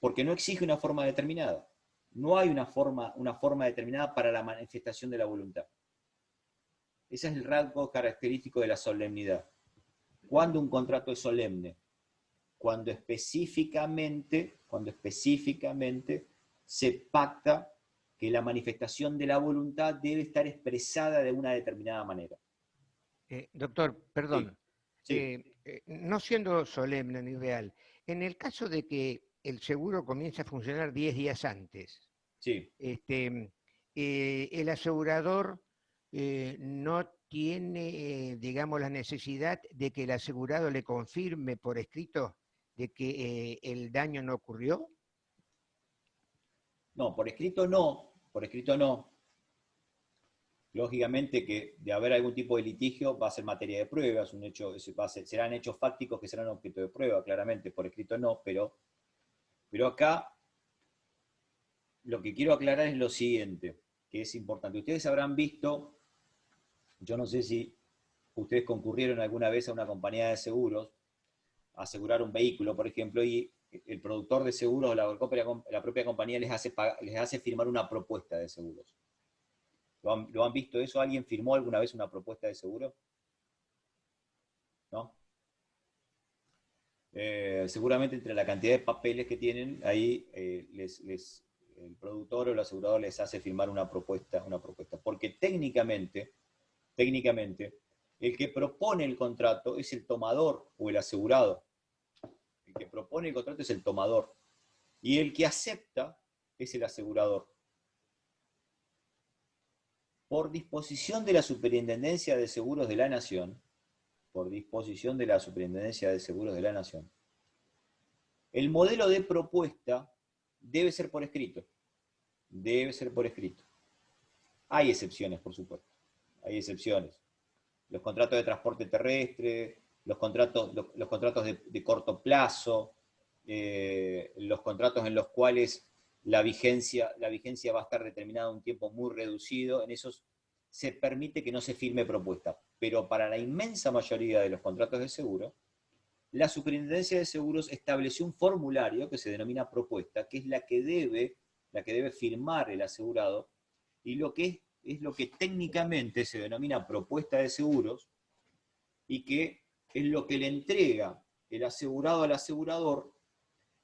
porque no exige una forma determinada. No hay una forma determinada para la manifestación de la voluntad. Ese es el rasgo característico de la solemnidad. ¿Cuándo un contrato es solemne? Cuando específicamente se pacta que la manifestación de la voluntad debe estar expresada de una determinada manera. Doctor, perdón. Sí. No siendo solemne ni real, en el caso de que el seguro comience a funcionar 10 días antes, Sí. El asegurador no tiene, digamos, la necesidad de que el asegurado le confirme por escrito de que el daño no ocurrió. No, por escrito no. Lógicamente que de haber algún tipo de litigio va a ser materia de prueba, serán hechos fácticos que serán objeto de prueba, claramente, por escrito no, pero acá lo que quiero aclarar es lo siguiente, que es importante. Ustedes habrán visto, yo no sé si ustedes concurrieron alguna vez a una compañía de seguros a asegurar un vehículo, por ejemplo, y el productor de seguros o la propia compañía les hace firmar una propuesta de seguros. ¿Lo han visto eso? ¿Alguien firmó alguna vez una propuesta de seguro? ¿No? Seguramente entre la cantidad de papeles que tienen, ahí el productor o el asegurador les hace firmar una propuesta. Porque técnicamente, el que propone el contrato es el tomador o el asegurado. El que propone el contrato es el tomador. Y el que acepta es el asegurador. Por disposición de la Superintendencia de Seguros de la Nación, el modelo de propuesta debe ser por escrito. Hay excepciones, por supuesto. Hay excepciones. Los contratos de transporte terrestre, los contratos de corto plazo, los contratos en los cuales la vigencia va a estar determinada un tiempo muy reducido, en esos se permite que no se firme propuesta. Pero para la inmensa mayoría de los contratos de seguro, la Superintendencia de Seguros estableció un formulario que se denomina propuesta, que es la que debe firmar el asegurado, y es lo que técnicamente se denomina propuesta de seguros, y que es lo que le entrega el asegurado al asegurador,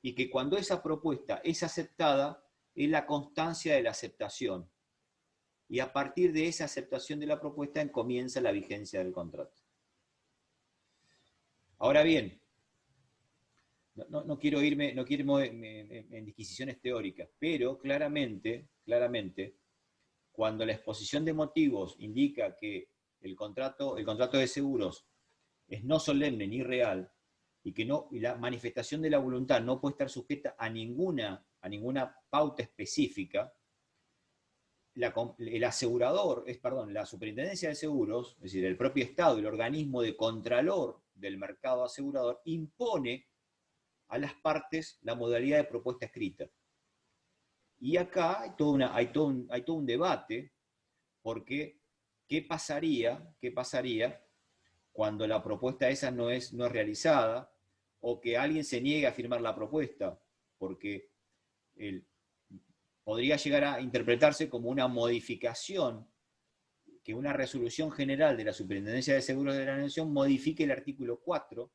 y que cuando esa propuesta es aceptada, es la constancia de la aceptación. Y a partir de esa aceptación de la propuesta comienza la vigencia del contrato. Ahora bien, no quiero irme en disquisiciones teóricas, pero claramente, cuando la exposición de motivos indica que el contrato de seguros es no solemne ni real, y la manifestación de la voluntad no puede estar sujeta a ninguna pauta específica, la Superintendencia de Seguros, es decir, el propio Estado, el organismo de contralor del mercado asegurador, impone a las partes la modalidad de propuesta escrita. Y acá hay todo un debate, porque ¿qué pasaría cuando la propuesta esa no es realizada, o que alguien se niegue a firmar la propuesta? Porque podría llegar a interpretarse como una modificación, que una resolución general de la Superintendencia de Seguros de la Nación modifique el artículo 4,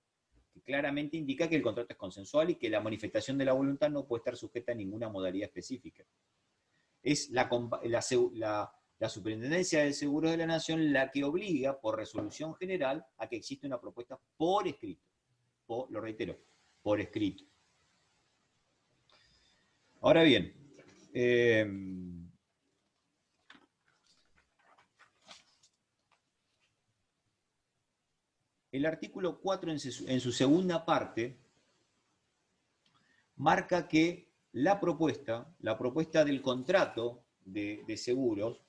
que claramente indica que el contrato es consensual y que la manifestación de la voluntad no puede estar sujeta a ninguna modalidad específica. Es la Superintendencia de Seguros de la Nación la que obliga, por resolución general, a que exista una propuesta por escrito. Lo reitero, por escrito. Ahora bien, el artículo 4 en su segunda parte marca que la propuesta del contrato de seguros,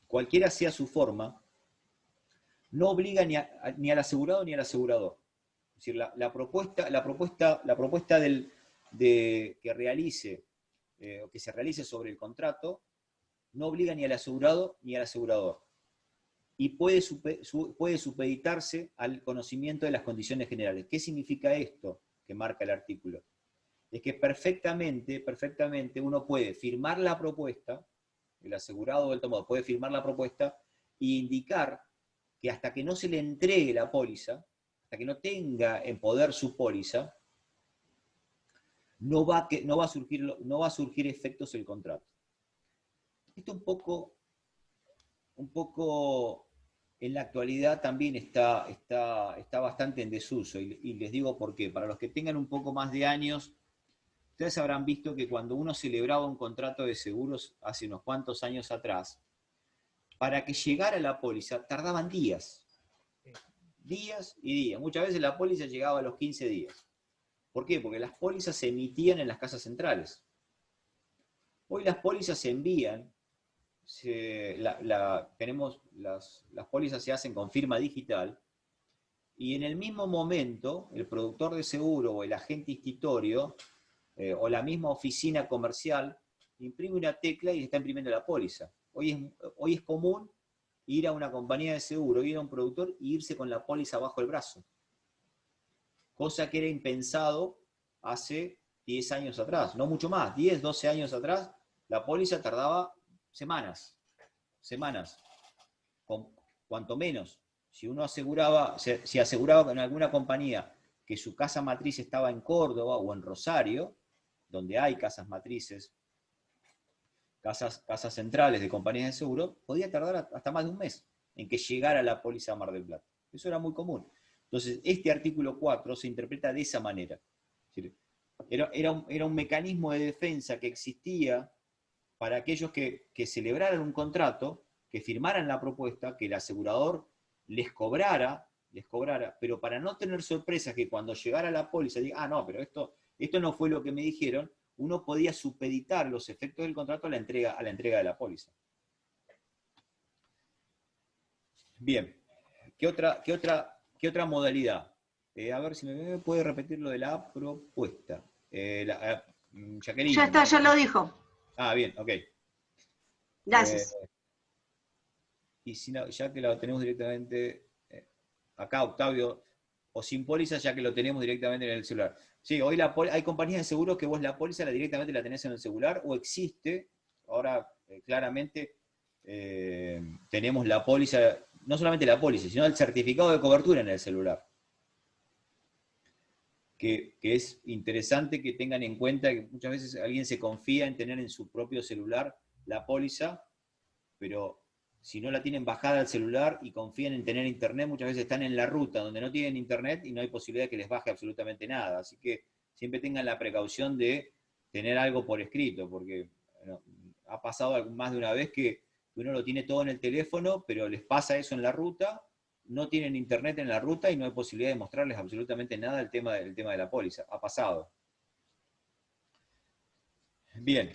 cualquiera sea su forma, no obliga ni al asegurado ni al asegurador. Es decir, la propuesta que realice o que se realice sobre el contrato no obliga ni al asegurado ni al asegurador. Y puede supeditarse al conocimiento de las condiciones generales. ¿Qué significa esto que marca el artículo? Es que perfectamente uno puede firmar la propuesta, el asegurado o el tomado puede firmar la propuesta e indicar que hasta que no se le entregue la póliza, hasta que no tenga en poder su póliza, no va a surgir efectos el contrato. Esto un poco en la actualidad también está bastante en desuso, y les digo por qué. Para los que tengan un poco más de años, ustedes habrán visto que cuando uno celebraba un contrato de seguros hace unos cuantos años atrás, para que llegara la póliza tardaban días y días. Muchas veces la póliza llegaba a los 15 días. ¿Por qué? Porque las pólizas se emitían en las casas centrales. Hoy las pólizas se envían, las pólizas se hacen con firma digital, y en el mismo momento el productor de seguro o el agente institorio o la misma oficina comercial imprime una tecla y está imprimiendo la póliza. Hoy es común ir a una compañía de seguro, ir a un productor y irse con la póliza bajo el brazo. Cosa que era impensado hace 10 años atrás, no mucho más, 10, 12 años atrás, la póliza tardaba semanas, cuanto menos. Si uno aseguraba con alguna compañía que su casa matriz estaba en Córdoba o en Rosario, donde hay casas matrices, casas centrales de compañías de seguro, podía tardar hasta más de un mes en que llegara la póliza a Mar del Plata. Eso era muy común. Entonces, este artículo 4 se interpreta de esa manera. Era un mecanismo de defensa que existía para aquellos que celebraran un contrato, que firmaran la propuesta, que el asegurador les cobrara, pero para no tener sorpresas que cuando llegara la póliza diga, no, pero esto no fue lo que me dijeron, uno podía supeditar los efectos del contrato a la entrega de la póliza. Bien, ¿qué otra modalidad? A ver si me puede repetir lo de la propuesta. Jacqueline. Ya está, ya lo dijo. Bien, ok. Gracias. Y si no, ya que lo tenemos directamente acá, Octavio, o sin póliza, ya que lo tenemos directamente en el celular. Sí, hoy hay compañías de seguros que vos la póliza directamente la tenés en el celular, o existe, ahora claramente tenemos la póliza, no solamente la póliza, sino el certificado de cobertura en el celular. Que es interesante que tengan en cuenta que muchas veces alguien se confía en tener en su propio celular la póliza, pero si no la tienen bajada al celular y confían en tener internet, muchas veces están en la ruta donde no tienen internet y no hay posibilidad de que les baje absolutamente nada. Así que siempre tengan la precaución de tener algo por escrito, porque ha pasado más de una vez que uno lo tiene todo en el teléfono, pero les pasa eso en la ruta, no tienen internet en la ruta y no hay posibilidad de mostrarles absolutamente nada del tema de la póliza. Ha pasado. Bien.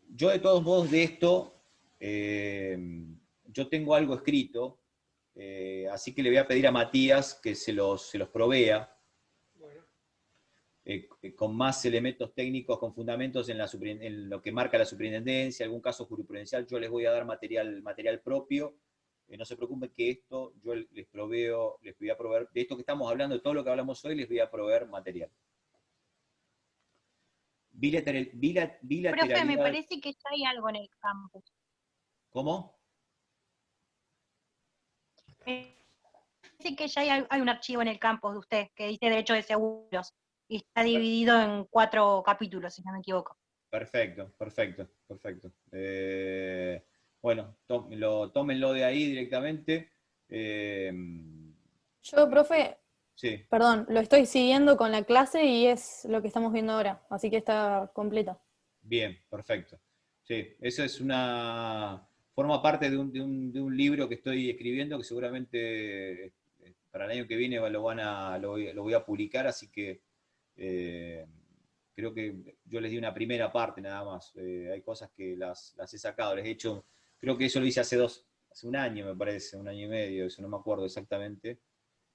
Yo de todos modos de esto, yo tengo algo escrito, así que le voy a pedir a Matías que se los provea, con más elementos técnicos, con fundamentos en lo que marca la superintendencia, algún caso jurisprudencial. Yo les voy a dar material propio. No se preocupen que esto yo les voy a proveer, de esto que estamos hablando, de todo lo que hablamos hoy, les voy a proveer material. Bilateral, Profe, me bilateralidad. parece que ya hay algo en el campus. ¿Cómo? Parece que ya hay un archivo en el campus de usted que dice Derecho de Seguros y está dividido en 4 capítulos, si no me equivoco. Perfecto, perfecto, perfecto. Bueno, tómenlo de ahí directamente. Yo, profe, Sí, perdón, lo estoy siguiendo con la clase y es lo que estamos viendo ahora, así que está completo. bien, perfecto. Sí, eso forma parte de un libro que estoy escribiendo que seguramente para el año que viene lo voy a publicar, así que creo que yo les di una primera parte nada más. Hay cosas que las he sacado, les he hecho, creo que eso lo hice hace un año me parece, un año y medio, eso no me acuerdo exactamente.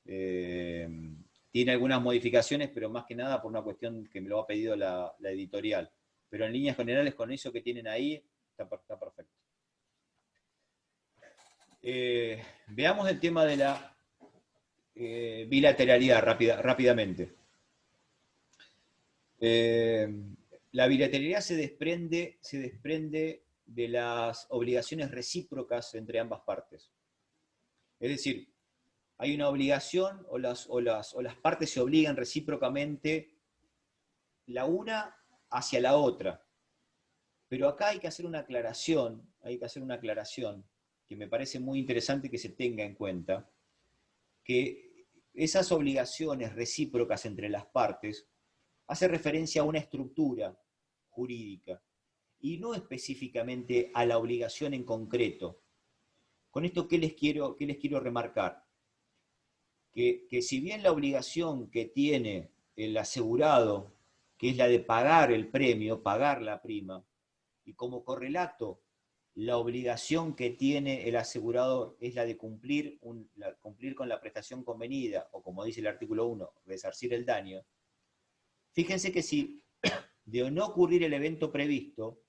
Tiene algunas modificaciones, pero más que nada por una cuestión que me lo ha pedido la editorial. Pero en líneas generales, con eso que tienen ahí, está perfecto. Veamos el tema de la bilateralidad rápidamente. La bilateralidad se desprende de las obligaciones recíprocas entre ambas partes. Es decir, hay una obligación o las partes se obligan recíprocamente la una hacia la otra. Pero acá hay que hacer una aclaración, que me parece muy interesante que se tenga en cuenta, que esas obligaciones recíprocas entre las partes hace referencia a una estructura jurídica y no específicamente a la obligación en concreto. Con esto, ¿qué les quiero remarcar? Que si bien la obligación que tiene el asegurado, que es la de pagar el premio, pagar la prima, y como correlato, la obligación que tiene el asegurador es la de cumplir con la prestación convenida, o como dice el artículo 1, resarcir el daño. Fíjense que si de no ocurrir el evento previsto,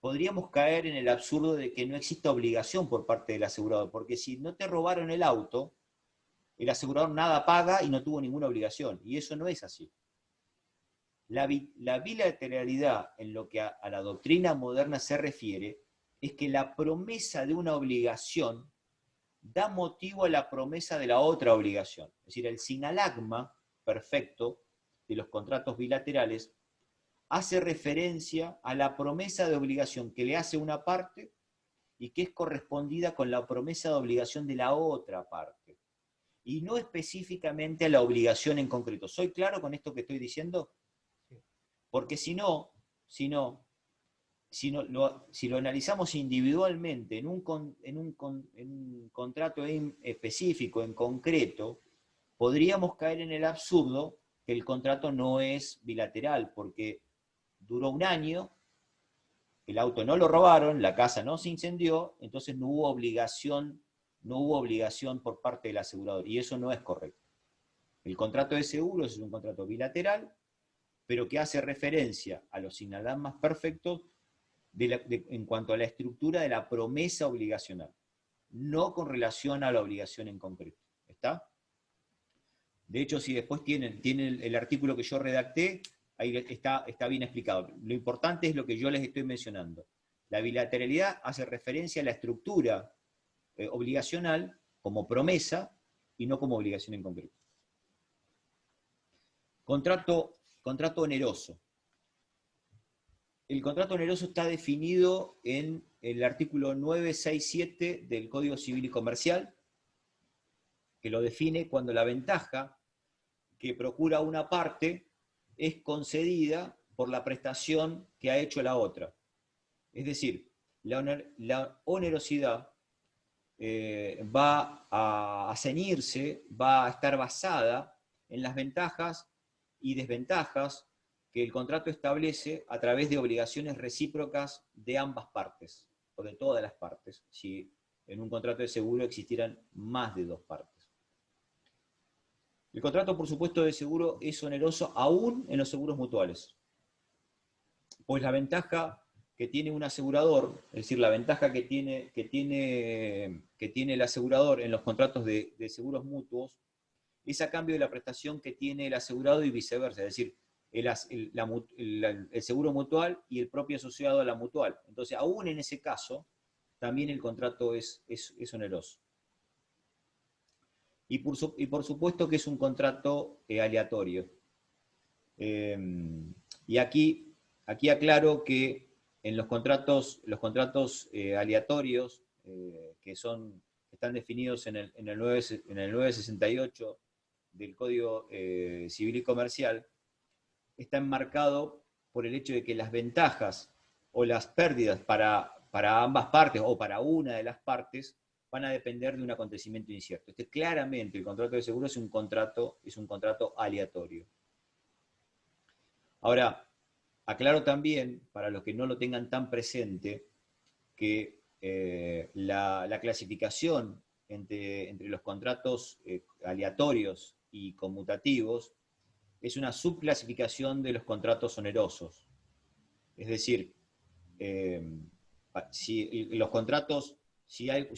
podríamos caer en el absurdo de que no exista obligación por parte del asegurador, porque si no te robaron el auto, el asegurador nada paga y no tuvo ninguna obligación, y eso no es así. La bilateralidad, en lo que a la doctrina moderna se refiere, es que la promesa de una obligación da motivo a la promesa de la otra obligación. Es decir, el sinalagma perfecto de los contratos bilaterales hace referencia a la promesa de obligación que le hace una parte y que es correspondida con la promesa de obligación de la otra parte. Y no específicamente a la obligación en concreto. ¿Soy claro con esto que estoy diciendo? Porque si lo analizamos individualmente en un contrato específico, en concreto, podríamos caer en el absurdo que el contrato no es bilateral, porque duró un año, el auto no lo robaron, la casa no se incendió, entonces no hubo obligación por parte del asegurador, y eso no es correcto. El contrato de seguros es un contrato bilateral, pero que hace referencia a los sinalagmas perfectos en cuanto a la estructura de la promesa obligacional, no con relación a la obligación en concreto. ¿Está? De hecho, si después tienen el artículo que yo redacté, ahí está bien explicado. Lo importante es lo que yo les estoy mencionando. La bilateralidad hace referencia a la estructura obligacional como promesa y no como obligación en concreto. Contrato oneroso. El contrato oneroso está definido en el artículo 967 del Código Civil y Comercial, que lo define cuando la ventaja que procura una parte es concedida por la prestación que ha hecho la otra. Es decir, la onerosidad va a ceñirse, va a estar basada en las ventajas y desventajas que el contrato establece a través de obligaciones recíprocas de ambas partes, o de todas las partes, si en un contrato de seguro existieran más de dos partes. El contrato, por supuesto, de seguro es oneroso aún en los seguros mutuales, pues la ventaja que tiene un asegurador, es decir, la ventaja que tiene el asegurador en los contratos de seguros mutuos, es a cambio de la prestación que tiene el asegurado y viceversa. Es decir, el seguro mutual y el propio asociado a la mutual. Entonces, aún en ese caso, también el contrato es oneroso. Y por supuesto que es un contrato aleatorio. Y aquí aclaro que en los contratos aleatorios, que están definidos en el 968 del Código Civil y Comercial, está enmarcado por el hecho de que las ventajas o las pérdidas para ambas partes o para una de las partes van a depender de un acontecimiento incierto. Claramente el contrato de seguro es un contrato aleatorio. Ahora, aclaro también, para los que no lo tengan tan presente, que la clasificación entre los contratos aleatorios y conmutativos es una subclasificación de los contratos onerosos. Es decir, si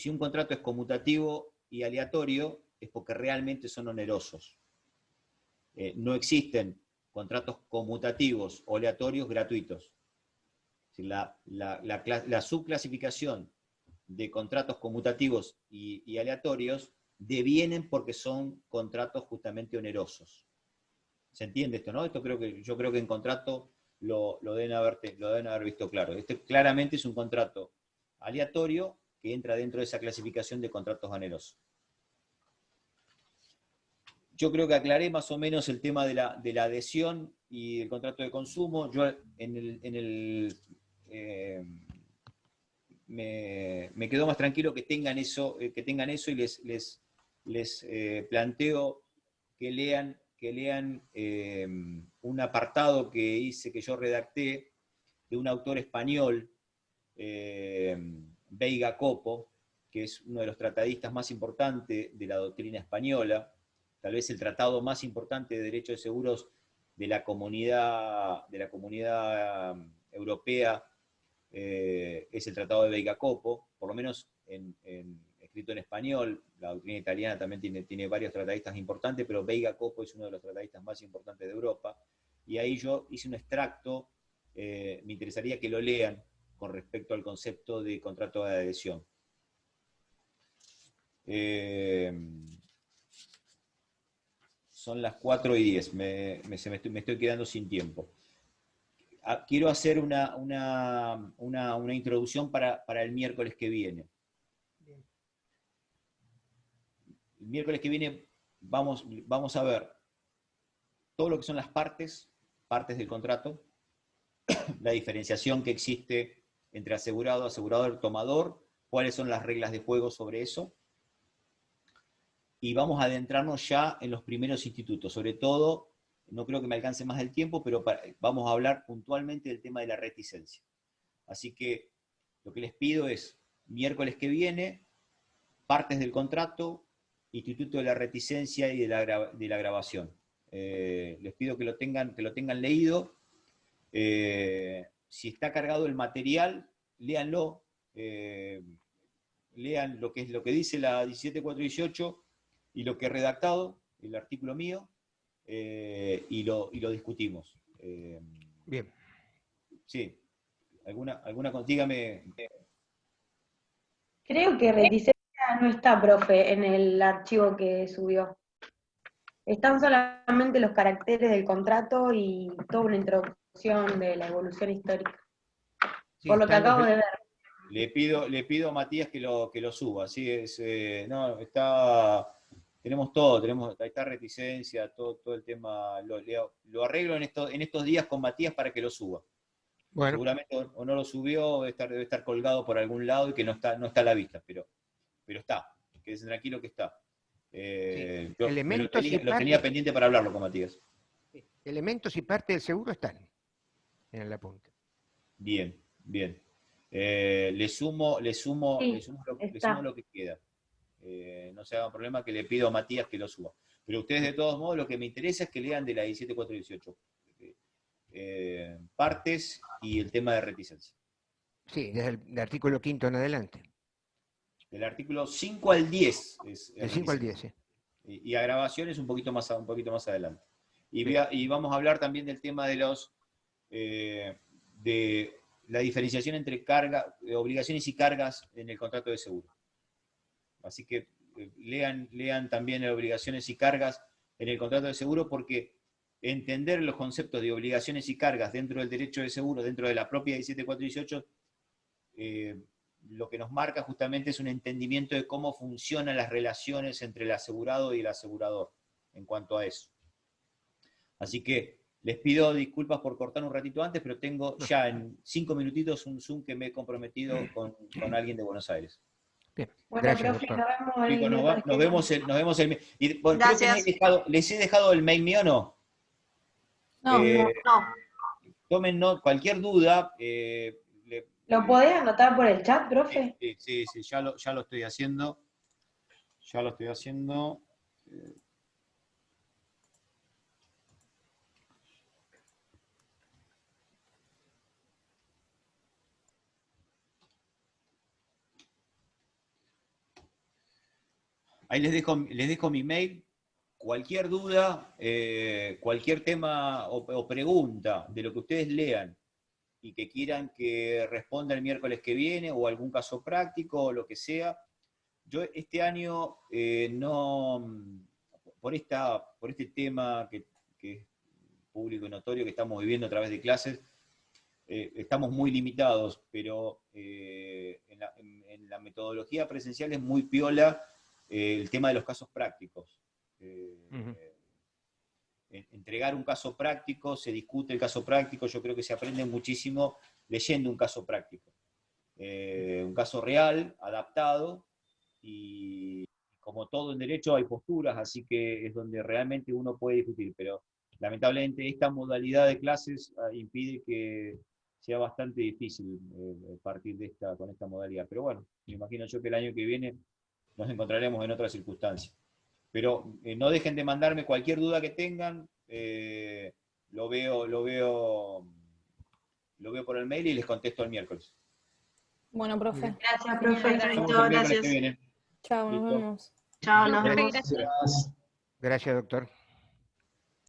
un contrato es conmutativo y aleatorio, es porque realmente son onerosos. No existen contratos conmutativos o aleatorios gratuitos. La subclasificación de contratos conmutativos y aleatorios devienen porque son contratos justamente onerosos. ¿Se entiende esto, no? Yo creo que en contrato lo deben haber visto claro. Este claramente es un contrato aleatorio que entra dentro de esa clasificación de contratos onerosos. Yo creo que aclaré más o menos el tema de la adhesión y el contrato de consumo. Yo me quedo más tranquilo que tengan eso y les planteo que lean un apartado que yo redacté de un autor español, Veiga Copo, que es uno de los tratadistas más importantes de la doctrina española, tal vez el tratado más importante de derecho de seguros de la comunidad europea, es el tratado de Veiga Copo, por lo menos escrito en español. La doctrina italiana también tiene varios tratadistas importantes, pero Veiga Copo es uno de los tratadistas más importantes de Europa, y ahí yo hice un extracto, me interesaría que lo lean con respecto al concepto de contrato de adhesión. Son las 4:10, me estoy quedando sin tiempo. Quiero hacer una introducción para el miércoles que viene. El miércoles que viene vamos a ver todo lo que son las partes del contrato, la diferenciación que existe entre asegurado, asegurador, tomador, cuáles son las reglas de juego sobre eso, y vamos a adentrarnos ya en los primeros institutos. Sobre todo, no creo que me alcance más el tiempo, pero vamos a hablar puntualmente del tema de la reticencia. Así que lo que les pido es, miércoles que viene, partes del contrato, instituto de la reticencia y de la grabación. Les pido que lo tengan leído. Si está cargado el material, léanlo. Lean lo que dice la 17418 y lo que he redactado, el artículo mío, y lo discutimos. Bien. Sí. Dígame. Creo que reticencia no está, profe, en el archivo que subió. Están solamente los caracteres del contrato y toda una introducción de la evolución histórica. Sí, Por lo que acabo de ver. Le pido a Matías que lo suba. ¿Sí? Tenemos todo, ahí está reticencia, todo el tema, lo arreglo en estos días con Matías para que lo suba. Bueno. Seguramente o no lo subió, debe estar colgado por algún lado y que no está a la vista, pero está, quédese tranquilo que está. Yo lo tenía pendiente para hablarlo con Matías. Elementos y parte del seguro están en el apunte. Bien. Le sumo lo que queda. No se haga problema que le pido a Matías que lo suba. Pero ustedes, de todos modos, lo que me interesa es que lean de la 17418. Partes y el tema de reticencia. Sí, desde el artículo 5º en adelante. Del artículo 5 al 10. Del 5 al 10, sí. Y agravaciones un poquito más adelante. Y vamos a hablar también del tema de de la diferenciación entre obligaciones y cargas en el contrato de seguro. Así que lean también obligaciones y cargas en el contrato de seguro, porque entender los conceptos de obligaciones y cargas dentro del derecho de seguro, dentro de la propia 17418, lo que nos marca justamente es un entendimiento de cómo funcionan las relaciones entre el asegurado y el asegurador en cuanto a eso. Así que les pido disculpas por cortar un ratito antes, pero tengo ya en 5 minutitos un Zoom que me he comprometido con alguien de Buenos Aires. Bien, Bueno, gracias, profe, doctor. nos vemos Chicos, nos vemos el y, bueno, creo que Gracias. les he dejado el mail mío, ¿no? No, No. Tomen cualquier duda. ¿Lo podés anotar por el chat, profe? Sí, ya lo estoy haciendo. Ya lo estoy haciendo. Ahí les dejo mi mail. Cualquier duda, cualquier tema o pregunta de lo que ustedes lean y que quieran que responda el miércoles que viene, o algún caso práctico, o lo que sea. Yo este año por este tema que es público y notorio que estamos viviendo a través de clases, estamos muy limitados, pero en la metodología presencial es muy piola el tema de los casos prácticos. Entregar un caso práctico, se discute el caso práctico, yo creo que se aprende muchísimo leyendo un caso práctico. Un caso real, adaptado, y como todo en derecho hay posturas, así que es donde realmente uno puede discutir, pero lamentablemente esta modalidad de clases impide que sea bastante difícil partir con esta modalidad. Pero bueno, me imagino yo que el año que viene nos encontraremos en otras circunstancias. Pero no dejen de mandarme cualquier duda que tengan, lo veo por el mail y les contesto el miércoles. bueno, profe. Gracias, profe. Nos vemos el miércoles que Gracias. viene. Chao, nos Listo. vemos. Chao, nos Gracias. vemos. Gracias, doctor.